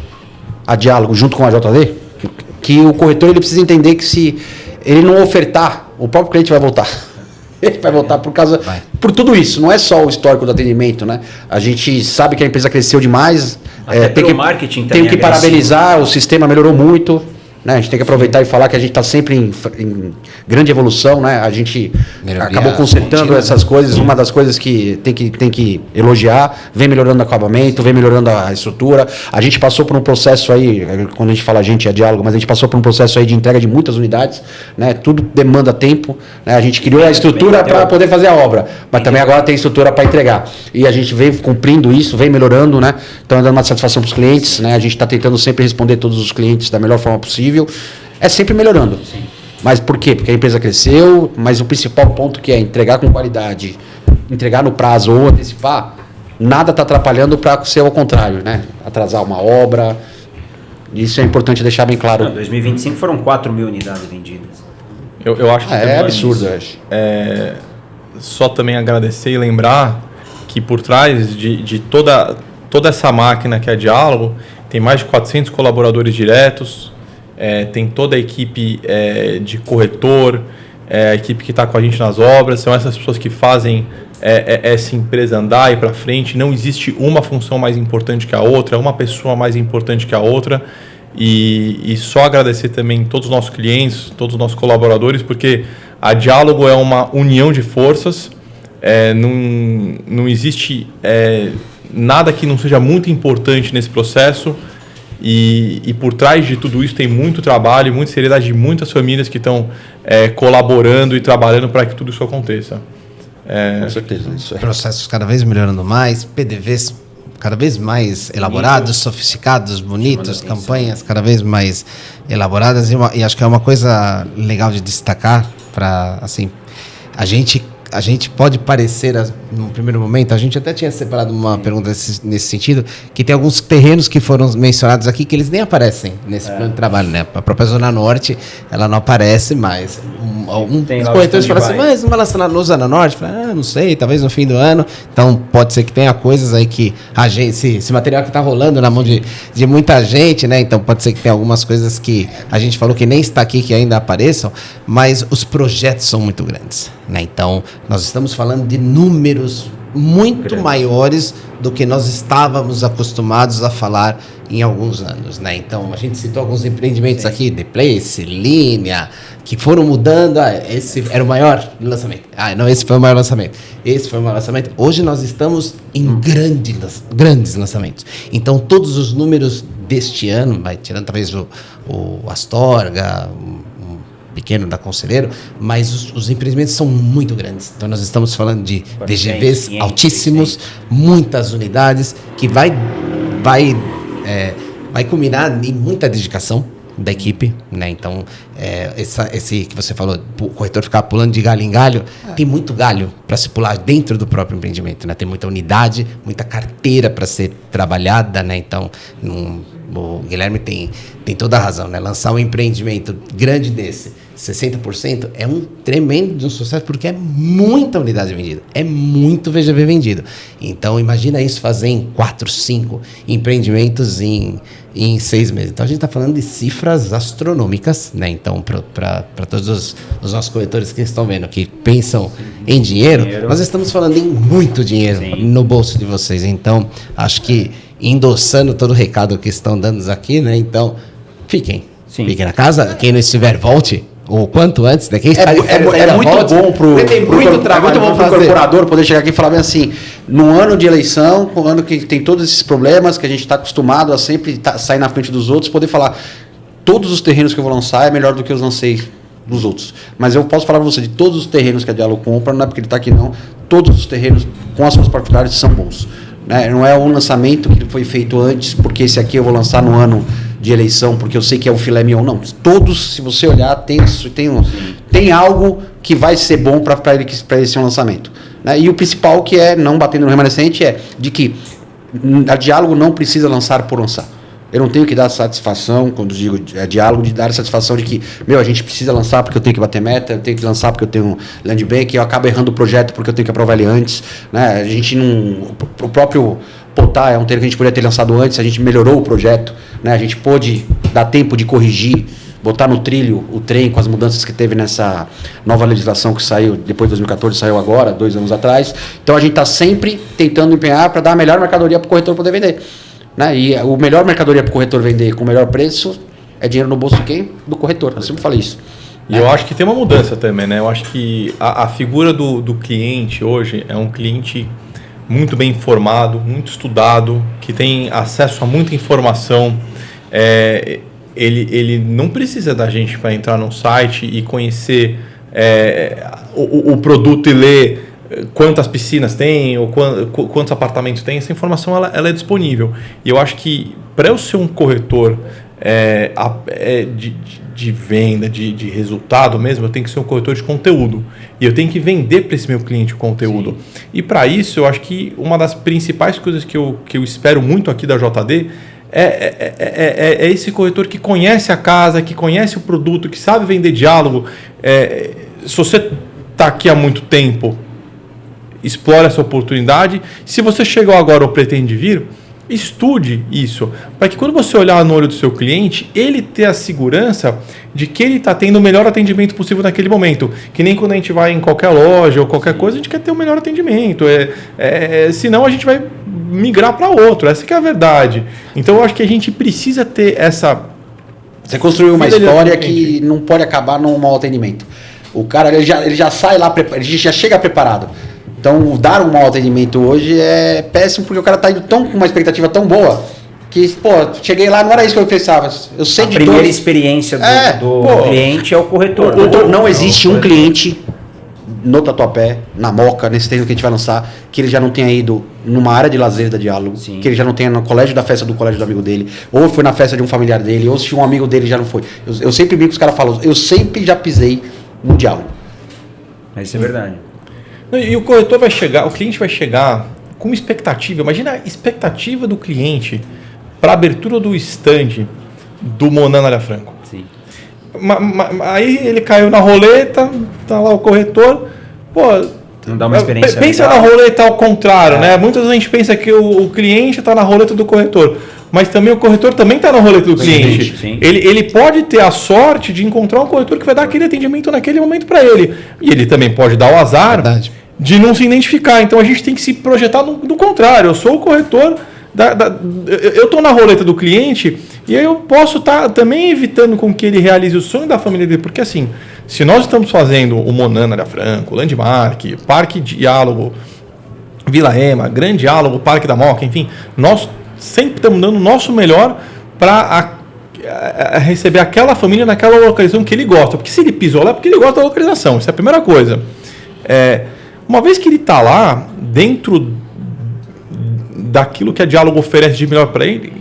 a Diálogo junto com a JD, que o corretor ele precisa entender que se ele não ofertar, o próprio cliente vai voltar. Ele vai voltar por tudo isso, não é só o histórico do atendimento, né? A gente sabe que a empresa cresceu demais, marketing tem que parabenizar, o sistema melhorou muito, né? A gente tem que aproveitar e falar que a gente está sempre em grande evolução, né? A gente acabou consertando essas coisas, uma das coisas que tem que elogiar, vem melhorando o acabamento, vem melhorando a estrutura. A gente passou por um processo aí, quando a gente fala a gente é diálogo, mas a gente passou por um processo aí de entrega de muitas unidades, né? Tudo demanda tempo, né? A gente criou a estrutura para poder fazer a obra, mas também agora tem estrutura para entregar. E a gente vem cumprindo isso, vem melhorando, né? Então dando uma satisfação para os clientes, né? A gente está tentando sempre responder todos os clientes da melhor forma possível. É sempre melhorando. Sim. Mas por quê? Porque a empresa cresceu, mas o principal ponto que é entregar com qualidade, entregar no prazo ou antecipar, nada está atrapalhando para ser ao contrário, né? Atrasar uma obra. Isso é importante deixar bem claro. Em 2025 foram 4 mil unidades vendidas. Eu acho que é absurdo, eu acho. Só também agradecer e lembrar que por trás de toda essa máquina que é Diálogo, tem mais de 400 colaboradores diretos, tem toda a equipe de corretor, a equipe que está com a gente nas obras, são essas pessoas que fazem essa empresa andar e ir para frente. Não existe uma função mais importante que a outra, uma pessoa mais importante que a outra. E só agradecer também todos os nossos clientes, todos os nossos colaboradores, porque a Diálogo é uma união de forças, não existe nada que não seja muito importante nesse processo. E por trás de tudo isso tem muito trabalho, muita seriedade de muitas famílias que estão colaborando e trabalhando para que tudo isso aconteça. Com certeza. Isso Processos cada vez melhorando mais, PDVs cada vez mais elaborados, sofisticados, bonitos, campanhas cada vez mais elaboradas. E acho que é uma coisa legal de destacar para, assim, a gente pode parecer, num primeiro momento, a gente até tinha separado uma pergunta nesse sentido, que tem alguns terrenos que foram mencionados aqui que eles nem aparecem nesse plano de trabalho, né? A própria Zona Norte, ela não aparece mais. Alguns corretores falam assim, mas não vai lançar na Zona Norte? Fala, não sei, talvez no fim do ano. Então, pode ser que tenha coisas aí que a gente, esse material que está rolando na mão de muita gente, né? Então, pode ser que tenha algumas coisas que a gente falou que nem está aqui, que ainda apareçam, mas os projetos são muito grandes, né? Então, nós estamos falando de números muito maiores do que nós estávamos acostumados a falar em alguns anos, né? Então, a gente citou alguns empreendimentos aqui, The Place, Linea, que foram mudando. Esse era o maior lançamento. Não, esse foi o maior lançamento. Esse foi o maior lançamento. Hoje nós estamos em grandes lançamentos. Então, todos os números deste ano, tirando talvez o Astorga, pequeno da Conselheiro, mas os empreendimentos são muito grandes. Então nós estamos falando de VGVs altíssimos, muitas unidades, que vai culminar em muita dedicação da equipe, né? Então, esse que você falou, o corretor ficar pulando de galho em galho, tem muito galho para se pular dentro do próprio empreendimento, né? Tem muita unidade, muita carteira para ser trabalhada, né? Então, o Guilherme tem toda a razão, né? Lançar um empreendimento grande desse, 60%, é um tremendo sucesso, porque é muita unidade vendida, é muito VGV vendido. Então, imagina isso fazer em 4, 5 empreendimentos em 6 meses. Então, a gente está falando de cifras astronômicas, né? Então, para todos os nossos corretores que estão vendo, que pensam em dinheiro, nós estamos falando em muito dinheiro no bolso de vocês. Então, acho que endossando todo o recado que estão dando aqui, né? Então, fiquem na casa. Quem não estiver, volte o quanto antes, né? Quem está é muito bom pro corporador poder chegar aqui e falar bem assim, no ano de eleição, no ano que tem todos esses problemas, que a gente está acostumado a sempre sair na frente dos outros, poder falar, todos os terrenos que eu vou lançar é melhor do que eu lancei dos outros. Mas eu posso falar para você, de todos os terrenos que a Diálogo compra, não é porque ele está aqui não, todos os terrenos com as suas particularidades são bons. Né? Não é um lançamento que foi feito antes, porque esse aqui eu vou lançar no ano de eleição, porque eu sei que é o filé mignon. Não, todos, se você olhar, tem algo que vai ser bom para ele ser um lançamento. Né? E o principal, que é, não batendo no remanescente, é de que a Diálogo não precisa lançar por lançar. Eu não tenho que dar satisfação, quando digo Diálogo, de dar satisfação de que, a gente precisa lançar porque eu tenho que bater meta, eu tenho que lançar porque eu tenho land bank, eu acabo errando o projeto porque eu tenho que aprovar ele antes. Né? A gente não... O próprio Potá é um terreno que a gente poderia ter lançado antes, a gente melhorou o projeto, né? A gente pôde dar tempo de corrigir, botar no trilho o trem com as mudanças que teve nessa nova legislação que saiu depois de 2014, saiu agora, 2 anos atrás. Então a gente está sempre tentando empenhar para dar a melhor mercadoria para o corretor poder vender. Né? E o melhor mercadoria para o corretor vender com o melhor preço é dinheiro no bolso de quem? Do corretor. Eu sempre falei isso. E eu acho que tem uma mudança também, né? Eu acho que a figura do cliente hoje é um cliente muito bem informado, muito estudado, que tem acesso a muita informação. Ele não precisa da gente para entrar no site e conhecer o produto e ler quantas piscinas tem ou quantos apartamentos tem. Essa informação ela é disponível. E eu acho que para eu ser um corretor de venda, de resultado mesmo, eu tenho que ser um corretor de conteúdo. E eu tenho que vender para esse meu cliente o conteúdo. Sim. E para isso, eu acho que uma das principais coisas que eu espero muito aqui da JD é esse corretor que conhece a casa, que conhece o produto, que sabe vender diálogo. Se você está aqui há muito tempo, explore essa oportunidade. Se você chegou agora ou pretende vir, estude isso, para que quando você olhar no olho do seu cliente, ele tenha a segurança de que ele está tendo o melhor atendimento possível naquele momento. Que nem quando a gente vai em qualquer loja ou qualquer coisa, a gente quer ter o melhor atendimento. Senão a gente vai migrar para outro. Essa que é a verdade. Então eu acho que a gente precisa ter essa... Você construiu uma história que não pode acabar num mau atendimento. O cara ele já sai lá, ele já chega preparado. Então, dar um mau atendimento hoje é péssimo, porque o cara está indo com uma expectativa tão boa que, cheguei lá, não era isso que eu pensava. Eu sei de primeira experiência do cliente é o corretor. Não existe um cliente no Tatuapé, na Moca, nesse terreno que a gente vai lançar, que ele já não tenha ido numa área de lazer da Diálogo, sim, que ele já não tenha no colégio da festa do colégio do amigo dele, ou foi na festa de um familiar dele, ou se um amigo dele já não foi. Eu sempre brinco que os caras falam, eu sempre já pisei no Diálogo. Isso é verdade. E o corretor vai chegar, o cliente vai chegar com uma expectativa. Imagina a expectativa do cliente para a abertura do stand do Monana Alha Franco. Sim. Aí ele caiu na roleta, tá lá o corretor. Não dá uma experiência pensa legal. Na roleta ao contrário, né? Muitas vezes a gente pensa que o cliente está na roleta do corretor. Mas também o corretor também está na roleta do cliente. Sim. Ele pode ter a sorte de encontrar um corretor que vai dar aquele atendimento naquele momento para ele. E ele também pode dar o azar de não se identificar. Então a gente tem que se projetar do contrário. Eu sou o corretor, eu estou na roleta do cliente e aí eu posso estar também evitando com que ele realize o sonho da família dele. Porque assim, se nós estamos fazendo o Monana Alha Franco, o Landmark, Parque Diálogo, Vila Ema, Grande Diálogo, Parque da Moca, enfim, nós sempre estamos dando o nosso melhor para receber aquela família naquela localização que ele gosta. Porque se ele pisou lá, é porque ele gosta da localização. Isso é a primeira coisa. Uma vez que ele está lá, dentro daquilo que a Diálogo oferece de melhor para ele,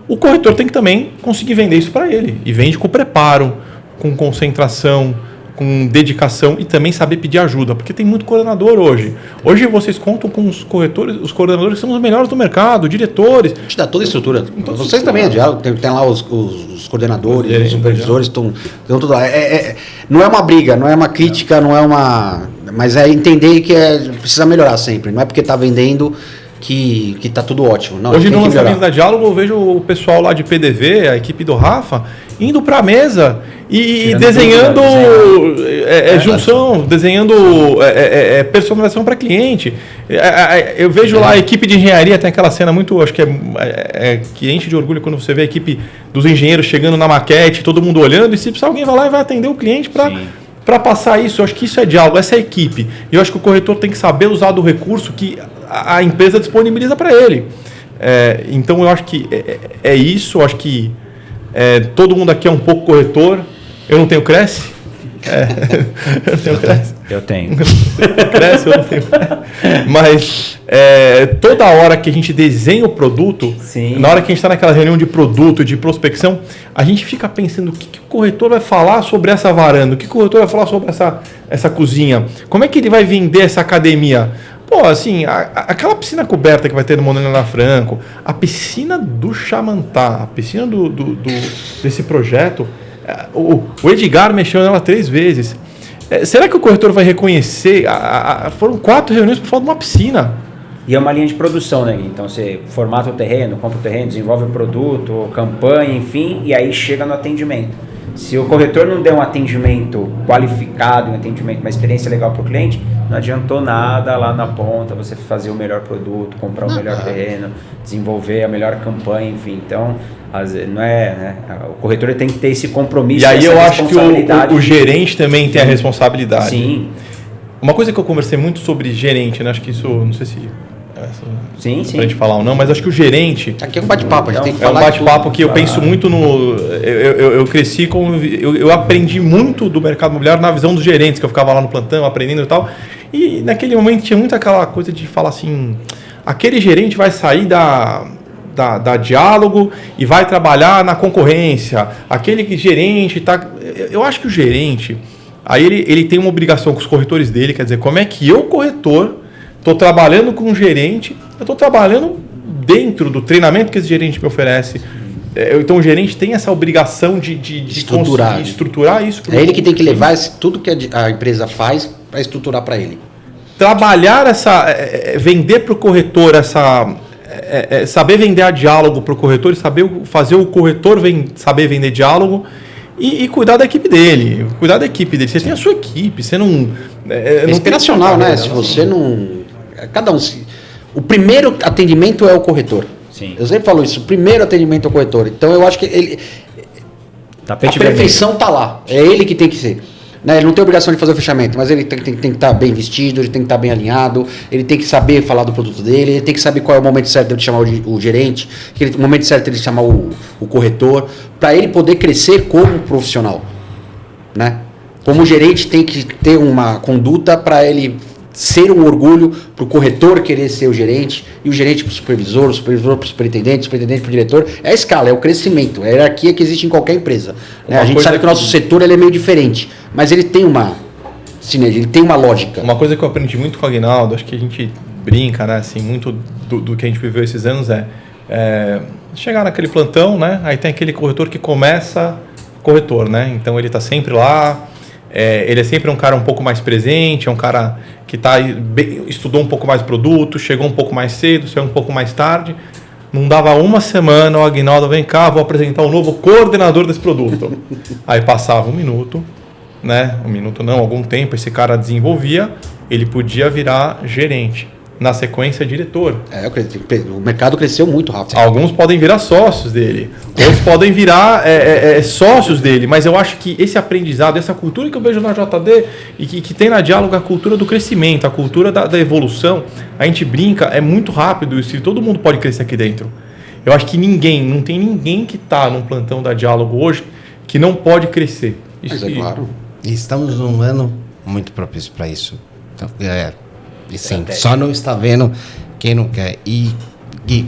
o corretor tem que também conseguir vender isso para ele. E vende com preparo, com concentração, com dedicação e também saber pedir ajuda, porque tem muito coordenador hoje. Hoje vocês contam com os coordenadores que são os melhores do mercado, diretores. A gente dá toda a estrutura. Vocês também, a Diálogo, tem lá os coordenadores, os supervisores, estão tudo lá. Não é uma briga, não é uma crítica, não é uma... Mas é entender que precisa melhorar sempre. Não é porque está vendendo que está tudo ótimo. Não, hoje no lançamento da Diálogo eu vejo o pessoal lá de PDV, a equipe do Rafa, indo para a mesa e desenhando junção, desenhando personalização para cliente. Eu vejo lá a equipe de engenharia, tem aquela cena muito, acho que que enche de orgulho quando você vê a equipe dos engenheiros chegando na maquete, todo mundo olhando, e se precisar alguém vai lá e vai atender o cliente para passar isso. Eu acho que isso é diálogo, essa é a equipe. E eu acho que o corretor tem que saber usar do recurso que a empresa disponibiliza para ele. Então eu acho que é isso, eu acho que todo mundo aqui é um pouco corretor. Eu não tenho Cresce? Eu não tenho Cresce. Eu tenho. Cresce, eu não tenho. Mas toda hora que a gente desenha o produto, sim, na hora que a gente está naquela reunião de produto, de prospecção, a gente fica pensando o que o corretor vai falar sobre essa varanda, o que o corretor vai falar sobre essa cozinha, como é que ele vai vender essa academia. Assim, aquela piscina coberta que vai ter no Monana Alha Franco, a piscina do Chamantá, a piscina desse projeto, o Edgar mexeu nela 3 vezes. Será que o corretor vai reconhecer? Foram 4 reuniões para falar de uma piscina. E é uma linha de produção, né? Então você formata o terreno, compra o terreno, desenvolve o produto, campanha, enfim, e aí chega no atendimento. Se o corretor não der um atendimento qualificado, um atendimento, uma experiência legal para o cliente, não adiantou nada lá na ponta você fazer o melhor produto, comprar o melhor terreno, desenvolver a melhor campanha, enfim. Então, não é, né? O corretor tem que ter esse compromisso. E aí essa eu acho que o de... gerente também tem a responsabilidade. Sim. Uma coisa que eu conversei muito sobre gerente, né? Acho que isso, não sei se sim. pra gente falar ou não, mas acho que o gerente... Aqui é um bate-papo, a gente tem que É um falar bate-papo que eu penso muito no... Eu cresci com... Eu aprendi muito do mercado imobiliário na visão dos gerentes, que eu ficava lá no plantão aprendendo e tal. E naquele momento tinha muito aquela coisa de falar assim... Aquele gerente vai sair da Diálogo e vai trabalhar na concorrência. Aquele gerente tá... Eu acho que o gerente... Aí ele tem uma obrigação com os corretores dele, quer dizer, como é que eu, corretor, estou trabalhando com um gerente, eu estou trabalhando dentro do treinamento que esse gerente me oferece. Então o gerente tem essa obrigação de estruturar isso. É ele que tem que levar tudo que a empresa faz para estruturar para ele. Trabalhar vender para o corretor saber vender a Diálogo para o corretor e saber fazer o corretor saber vender Diálogo. E cuidar da equipe dele. Você tem a sua equipe, você não... É inspiracional, né? Se você não... Cada um... O primeiro atendimento é o corretor. Sim. Eu sempre falo isso. O primeiro atendimento é o corretor. Então eu acho que a perfeição está lá. É ele que tem que ser. Né? Ele não tem obrigação de fazer o fechamento, mas ele tem que estar bem vestido, ele tem que estar bem alinhado, ele tem que saber falar do produto dele, ele tem que saber qual é o momento certo de chamar o gerente, o momento certo de chamar o corretor, para ele poder crescer como profissional. Né? Como gerente tem que ter uma conduta para ele ser um orgulho para o corretor querer ser o gerente, e o gerente para o supervisor para o superintendente para o diretor. É a escala, é o crescimento, é a hierarquia que existe em qualquer empresa. Né? A gente sabe que o nosso setor ele é meio diferente, mas ele tem uma sinergia, ele tem uma lógica. Uma coisa que eu aprendi muito com o Aguinaldo, acho que a gente brinca, né, assim, muito do que a gente viveu esses anos chegar naquele plantão, né, aí tem aquele corretor que começa corretor, né, então ele está sempre lá, ele é sempre um cara um pouco mais presente, é um cara que estudou um pouco mais o produto, chegou um pouco mais cedo, saiu um pouco mais tarde. Não dava uma semana, o Aguinaldo, vem cá, vou apresentar um novo coordenador desse produto. Aí passava um minuto, né? Um minuto não, algum tempo, esse cara desenvolvia, ele podia virar gerente. Na sequência, diretor. O mercado cresceu muito rápido. Alguns podem virar sócios dele, outros podem virar sócios dele, mas eu acho que esse aprendizado, essa cultura que eu vejo na JD e que tem na Diálogo, a cultura do crescimento, a cultura da evolução, a gente brinca, é muito rápido isso e todo mundo pode crescer aqui dentro. Eu acho que não tem ninguém que está num plantão da Diálogo hoje que não pode crescer. Isso é claro. E estamos num ano muito propício para isso. Então, e sim, só não está vendo quem não quer. E Gui,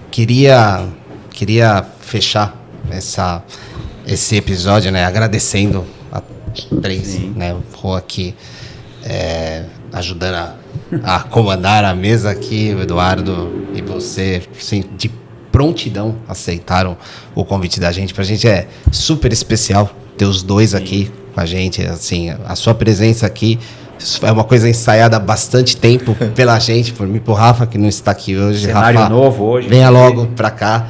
queria fechar esse episódio, né, agradecendo a três, né, o Rô aqui ajudando a comandar a mesa aqui, o Eduardo e você, assim, de prontidão aceitaram o convite da gente. Pra gente é super especial ter os dois aqui com a gente, assim, a sua presença aqui é uma coisa ensaiada há bastante tempo pela gente, por mim, por Rafa, que não está aqui hoje. Cenário Rafa, novo hoje. Venha logo pra cá.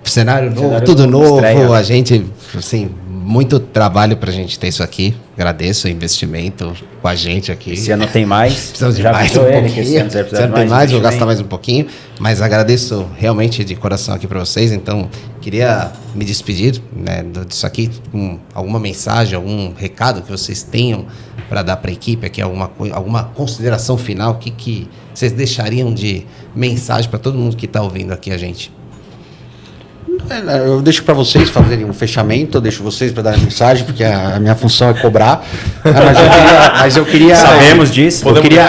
Cenário novo, tudo novo. Estreia. A gente, assim, muito trabalho pra gente ter isso aqui. Agradeço o investimento com a gente aqui. Esse ano tem mais. Precisamos de mais um pouquinho. Esse ano tem mais, vou gastar mais um pouquinho. Mas agradeço realmente de coração aqui para vocês. Então, queria me despedir, né, disso aqui com alguma mensagem, algum recado que vocês tenham para dar para a equipe aqui, alguma consideração final, que vocês deixariam de mensagem para todo mundo que está ouvindo aqui a gente. Eu deixo para vocês fazerem um fechamento, eu deixo vocês para dar a mensagem, porque a minha função é cobrar. Mas eu queria. Sabemos disso. Eu queria.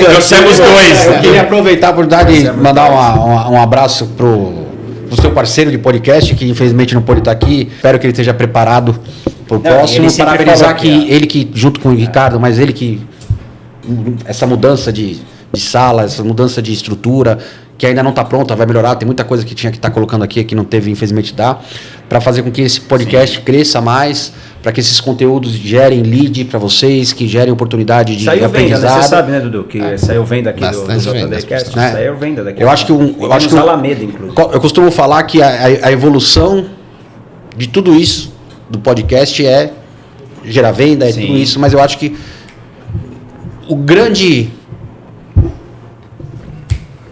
Trouxemos dois. Eu queria aproveitar a oportunidade de mandar um abraço pro seu parceiro de podcast, que infelizmente não pôde estar aqui. Espero que ele esteja preparado para o próximo. Parabenizar ele que, junto com o Ricardo, mas ele que. Essa mudança de sala, essa mudança de estrutura, que ainda não está pronta, vai melhorar, tem muita coisa que tinha que estar colocando aqui, que não teve, infelizmente dá, para fazer com que esse podcast cresça mais, para que esses conteúdos gerem lead para vocês, que gerem oportunidade de aprendizado. Venda, você sabe, né, Dudu, que saiu venda aqui do JDcast, saiu venda daqui. Eu acho que Alameda, inclusive. Eu costumo falar que a evolução de tudo isso, do podcast, é gerar venda, tudo isso, mas eu acho que o grande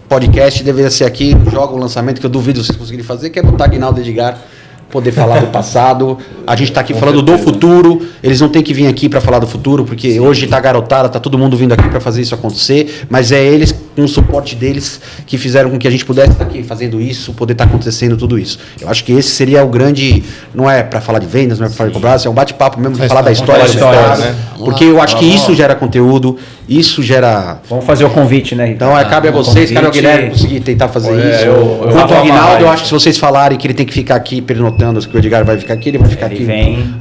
podcast deveria ser aqui, joga o lançamento, que eu duvido vocês conseguirem fazer, que é botar Aguinaldo e Edgar, poder falar do passado. A gente está aqui falando do futuro, eles não têm que vir aqui para falar do futuro, porque hoje está garotada, está todo mundo vindo aqui para fazer isso acontecer, mas é eles, com o suporte deles, que fizeram com que a gente pudesse estar aqui fazendo isso, poder estar acontecendo tudo isso. Eu acho que esse seria o grande, não é para falar de vendas, não é para falar de cobrança, é um bate-papo mesmo, para falar da história, né? Porque eu acho que isso gera conteúdo, isso gera... Vamos fazer o convite, né? Então, cabe a vocês, cabe ao Guilherme conseguir tentar fazer isso. Quanto ao Aguinaldo, eu acho que se vocês falarem que ele tem que ficar aqui pernotando, que o Edgar vai ficar aqui, ele vai ficar aqui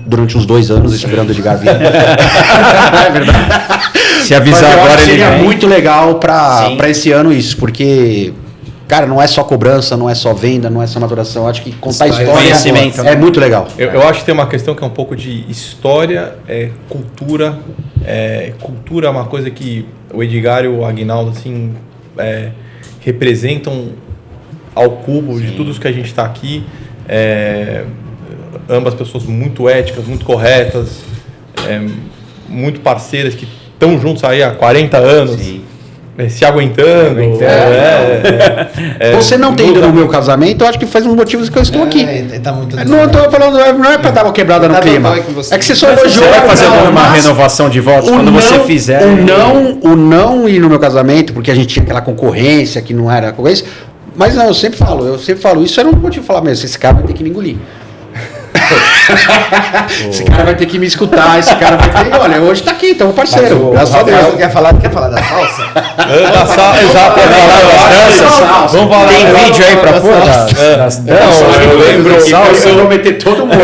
durante uns 2 anos esperando o Edgar vir. É verdade. Se avisar agora, ele seria muito legal para esse ano isso, porque, cara, não é só cobrança, não é só venda, não é só maturação. Eu acho que contar história é muito legal. Eu acho que tem uma questão que é um pouco de história, cultura. Cultura é uma coisa que o Edgar e o Aguinaldo assim, representam ao cubo de tudo isso que a gente está aqui. Ambas pessoas muito éticas, muito corretas, muito parceiras que estão juntos aí há 40 anos. Sim. Se aguentando. Você não tem ido no meu casamento, eu acho que faz uns motivos que eu estou aqui. Tá muito não estou falando, não é para dar uma quebrada no clima. É que você só elogiou. Você vai fazer uma renovação de votos quando você fizer. O não ir no meu casamento, porque a gente tinha aquela concorrência que não era concorrência. Mas não, eu sempre falo, isso era um motivo de falar mesmo, esse cara vai ter que me engolir. Esse cara vai ter que me escutar, esse cara vai ter. Olha, hoje tá aqui, então parceiro. Graças a Deus. Quer falar da salsa? Exato, vamos falar. Tem vídeo aí pra pôr? Não, eu lembro. Eu vou meter todo mundo.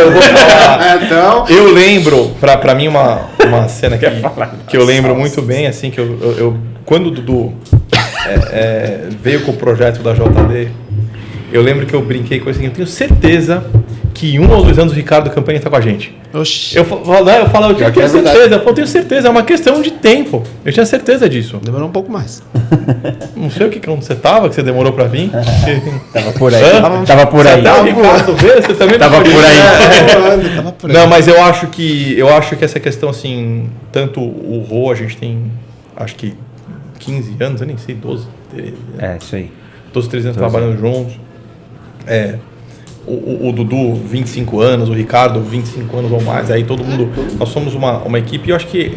Então, eu lembro, pra mim, uma cena que eu lembro muito bem, assim, que eu quando o Dudu veio com o projeto da JD, eu lembro que eu brinquei com isso, eu tenho certeza que 1 ou 2 anos o Ricardo Campanha está com a gente. Oxi. Eu tenho certeza, eu tenho certeza, é uma questão de tempo. Eu tinha certeza disso. Demorou um pouco mais. Não sei onde você estava, que você demorou para vir. Tava por aí. Tava por aí. Você também tava por aí. Tava por aí. Não, mas eu acho que essa questão, assim, tanto o Rô, a gente tem, acho que 15 anos, eu nem sei, 12. Isso aí. 12, 13 anos trabalhando juntos. O Dudu, 25 anos, o Ricardo, 25 anos ou mais, aí todo mundo, nós somos uma equipe, e eu acho que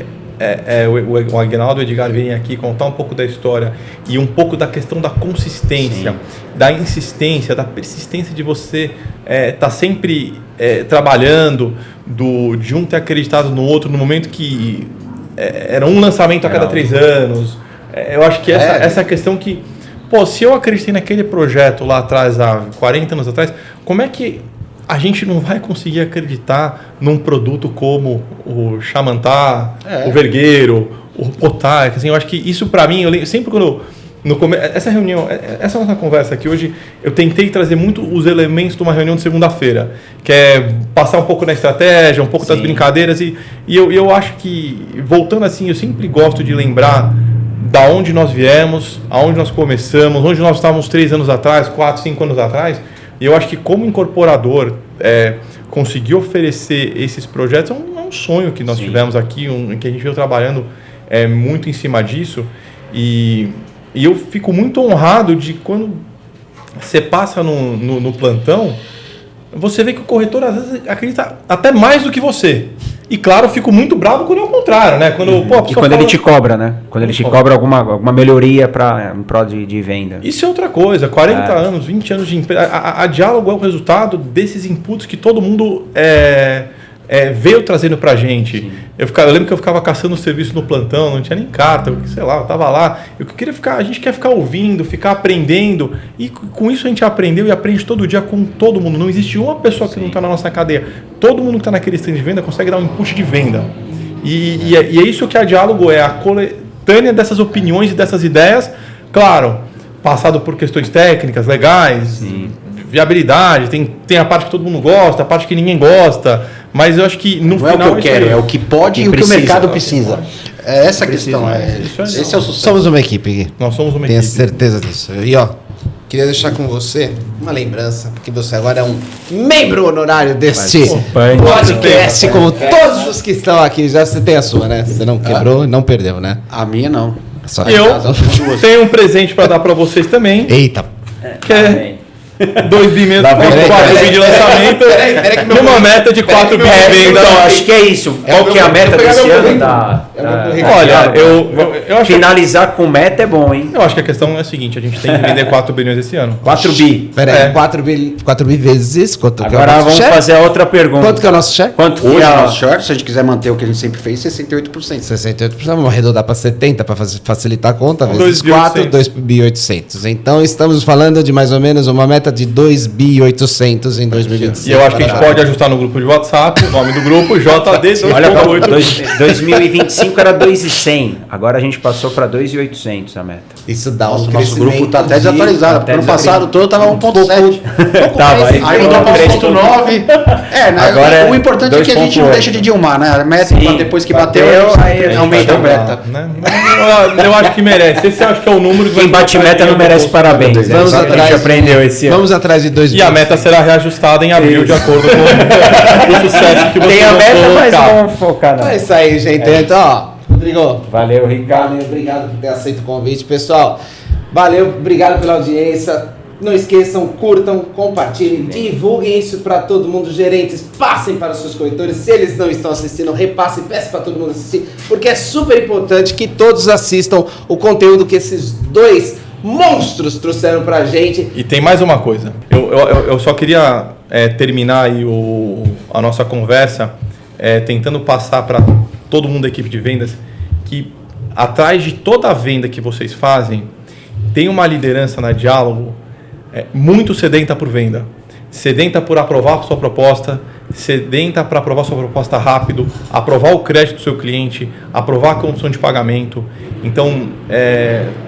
o Aguinaldo e o Edgar virem aqui contar um pouco da história e um pouco da questão da consistência, da insistência, da persistência de você estar sempre trabalhando, de um ter acreditado no outro, no momento que era um lançamento a cada 3 anos. Eu acho que essa questão que, se eu acreditei naquele projeto lá atrás, há 40 anos atrás, como é que a gente não vai conseguir acreditar num produto como o Chamantá, o Vergueiro, o Potar? Assim, eu acho que isso, para mim, sempre quando... essa reunião, essa nossa conversa aqui hoje, eu tentei trazer muito os elementos de uma reunião de segunda-feira, que é passar um pouco na estratégia, um pouco das brincadeiras, e eu acho que, voltando assim, eu sempre gosto de lembrar da onde nós viemos, aonde nós começamos, onde nós estávamos 3 anos atrás, 4, 5 anos atrás. E eu acho que como incorporador, conseguir oferecer esses projetos é um sonho que nós tivemos aqui, que a gente veio trabalhando muito em cima disso. E eu fico muito honrado de quando você passa no plantão, você vê que o corretor às vezes acredita até mais do que você. E claro, eu fico muito bravo quando é o contrário, né? Quando ele te cobra, né? Quando ele te cobra alguma melhoria em prol de venda. Isso é outra coisa. 40 anos, 20 anos de empresa. A Diálogo é o resultado desses inputs que todo mundo veio trazendo pra gente. Eu lembro que eu ficava caçando serviço no plantão, não tinha nem carta, sei lá, eu tava lá. A gente quer ficar ouvindo, ficar aprendendo, e com isso a gente aprendeu e aprende todo dia com todo mundo. Não existe uma pessoa que não está na nossa cadeia. Todo mundo que está naquele stand de venda consegue dar um input de venda. E é isso que a Diálogo é, a coletânea dessas opiniões e dessas ideias. Claro, passado por questões técnicas, legais, viabilidade, tem a parte que todo mundo gosta, a parte que ninguém gosta, mas eu acho que no não final... é o que eu quero, é o que pode e o que o mercado precisa. É essa a questão. Esse é o sucesso. Somos uma equipe. Nós somos uma Tenho equipe. certeza disso. E ó, queria deixar com você uma lembrança, porque você agora é um membro honorário deste podcast, como todos os que estão aqui. Já você tem a sua, né? Você não quebrou e não perdeu, né? A minha não. Só Eu tenho um presente para dar para vocês também, Eita. que é 2 bi mesmo, Lá vem. 4 bi de lançamento, Peraí que meu numa meta de 4 bi de venda. Então, acho que é isso. Qual que é a meta desse ano? Olha, eu acho Finalizar com meta é bom, hein? Eu acho que a questão é a seguinte, a gente tem que vender 4 bilhões esse ano. 4 bi. Peraí, 4 bi vezes quanto que é o Agora nosso vamos share? fazer a outra pergunta. Quanto que é o nosso share? Quanto que Hoje, é a... nosso short, se a gente quiser manter o que a gente sempre fez, 68%. 68%, vamos arredondar para 70% para facilitar a conta, vezes 2.800. 4, 2.800. Então estamos falando de mais ou menos uma meta de 2.800 em 2025. E eu acho que a gente pode ajustar no grupo de WhatsApp, o nome do grupo, JD Olha, 2.8. 2025 era 2.100. Agora a gente passou para 2.800 a meta. Isso dá Nosso, um nosso grupo está até de- desatualizado. até Ano passado todo estava 1.7. Tava, aí Aí virou mudou para 1.9. Né? Agora é o importante é que a gente não 2.8. deixa de dilmar, né? A meta, Sim, depois que bateu, bateu, aí aumenta a bateu. meta. Né? Eu acho que merece. Esse eu acho que é o número que Quem vai bate colocar meta não dinheiro merece no bolso. parabéns. Vamos É isso que a gente aprendeu esse ano. Vamos atrás de 2 E a meta será reajustada em abril, de acordo com o sucesso que você Tem a meta, mas vamos focar na É isso aí, gente. Então, ó, Rodrigo, Valeu, Ricardo. valeu, obrigado por ter aceito o convite, pessoal. Valeu, obrigado pela audiência. Não esqueçam, curtam, compartilhem, divulguem isso para todo mundo. Gerentes, passem para os seus corretores. Se eles não estão assistindo, repassem, peçam para todo mundo assistir, porque é super importante que todos assistam o conteúdo que esses dois monstros trouxeram pra gente. E tem mais uma coisa. Eu só queria terminar aí a nossa conversa tentando passar para todo mundo da equipe de vendas que atrás de toda a venda que vocês fazem, tem uma liderança na Diálogo muito sedenta por venda. Sedenta por aprovar a sua proposta, sedenta para aprovar a sua proposta rápido, aprovar o crédito do seu cliente, aprovar a condição de pagamento. Então,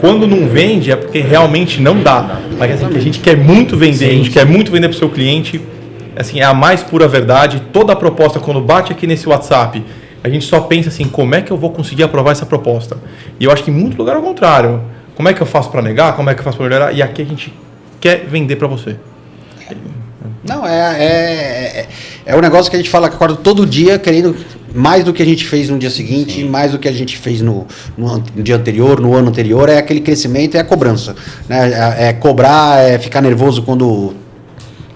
quando não vende é porque realmente não dá. Mas assim, que a gente quer muito vender, a gente quer muito vender para o seu cliente. Assim, é a mais pura verdade. Toda a proposta, quando bate aqui nesse WhatsApp, a gente só pensa assim, como é que eu vou conseguir aprovar essa proposta? E eu acho que em muito lugar é o contrário. Como é que eu faço para negar? Como é que eu faço para melhorar? E aqui a gente quer vender para você. Não, é um negócio que a gente fala que acorda todo dia querendo mais do que a gente fez no dia seguinte, mais do que a gente fez no dia anterior, no ano anterior, é aquele crescimento, é a cobrança. Né? É cobrar, é ficar nervoso quando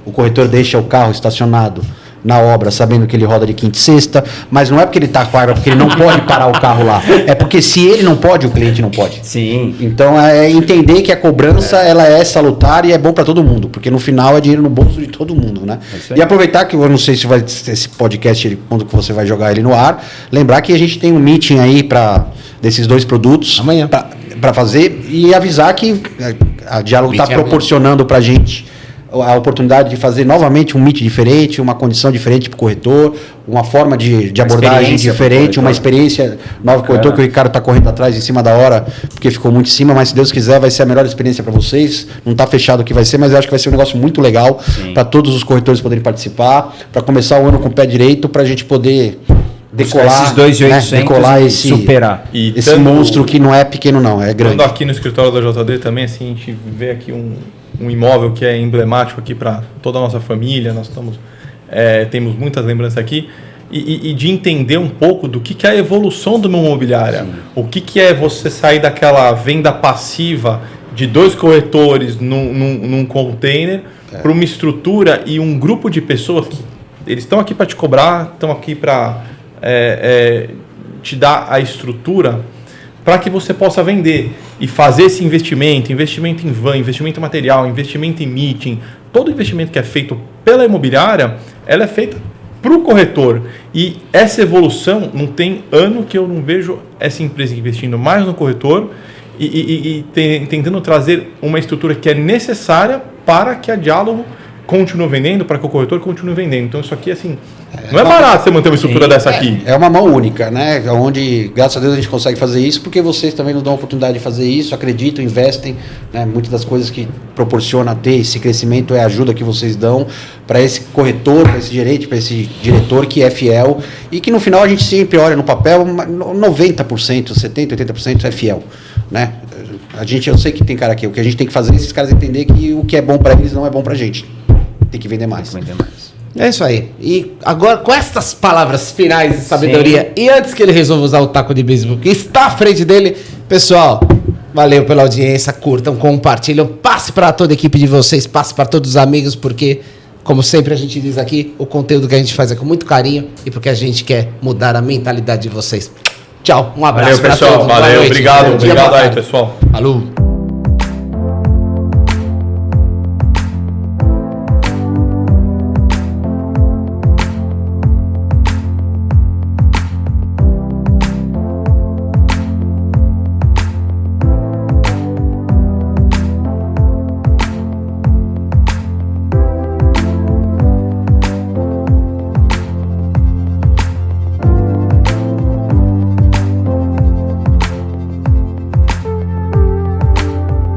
o corretor deixa o carro estacionado na obra, sabendo que ele roda de quinta e sexta, mas não é porque ele está com a arma, porque ele não pode parar o carro lá. É porque se ele não pode, o cliente não pode. Sim. Então é entender que a cobrança ela é salutar e é bom para todo mundo, porque no final é dinheiro no bolso de todo mundo, né? E aproveitar que eu não sei se vai esse podcast quando que você vai jogar ele no ar, lembrar que a gente tem um meeting aí desses dois produtos Amanhã. para fazer e avisar que a Diálogo está proporcionando para a gente a oportunidade de fazer novamente um meet diferente, uma condição diferente para o corretor, uma forma de abordagem diferente, uma experiência nova para o corretor, que o Ricardo está correndo atrás em cima da hora, porque ficou muito em cima, mas se Deus quiser vai ser a melhor experiência para vocês. Não está fechado o que vai ser, mas eu acho que vai ser um negócio muito legal para todos os corretores poderem participar, para começar o ano com o pé direito, para a gente poder decolar, esses 2.800 decolar e superar. E esse tanto- monstro que não é pequeno não, é grande. Estando aqui no escritório da JD também, assim, a gente vê aqui um imóvel que é emblemático aqui para toda a nossa família, nós temos muitas lembranças aqui, e de entender um pouco do que é a evolução de uma imobiliária. Sim. O que é você sair daquela venda passiva de 2 corretores num container para uma estrutura e um grupo de pessoas que eles estão aqui para te cobrar, estão aqui para te dar a estrutura para que você possa vender e fazer esse investimento em van, investimento em material, investimento em meeting, todo investimento que é feito pela imobiliária, ela é feita para o corretor. E essa evolução, não tem ano que eu não vejo essa empresa investindo mais no corretor e tentando trazer uma estrutura que é necessária para que a Diálogo continue vendendo para que o corretor continue vendendo. Então isso aqui, assim, não é barato você manter uma estrutura dessa aqui. É uma mão única, né? Onde, graças a Deus, a gente consegue fazer isso, porque vocês também nos dão a oportunidade de fazer isso, acreditam, investem, né? Muitas das coisas que proporciona ter esse crescimento é a ajuda que vocês dão para esse corretor, para esse gerente, para esse diretor que é fiel e que no final a gente sempre olha no papel, 90%, 70%, 80% é fiel, né? Eu sei que tem cara aqui, o que a gente tem que fazer é esses caras entender que o que é bom para eles não é bom pra gente. Tem que vender mais. É isso aí. E agora, com estas palavras finais de sabedoria, e antes que ele resolva usar o taco de beisebol que está à frente dele, pessoal, valeu pela audiência, curtam, compartilham, passe para toda a equipe de vocês, passe para todos os amigos, porque, como sempre a gente diz aqui, o conteúdo que a gente faz é com muito carinho e porque a gente quer mudar a mentalidade de vocês. Tchau, um abraço para todos. Valeu, pessoal. Valeu, obrigado aí, pessoal. Falou.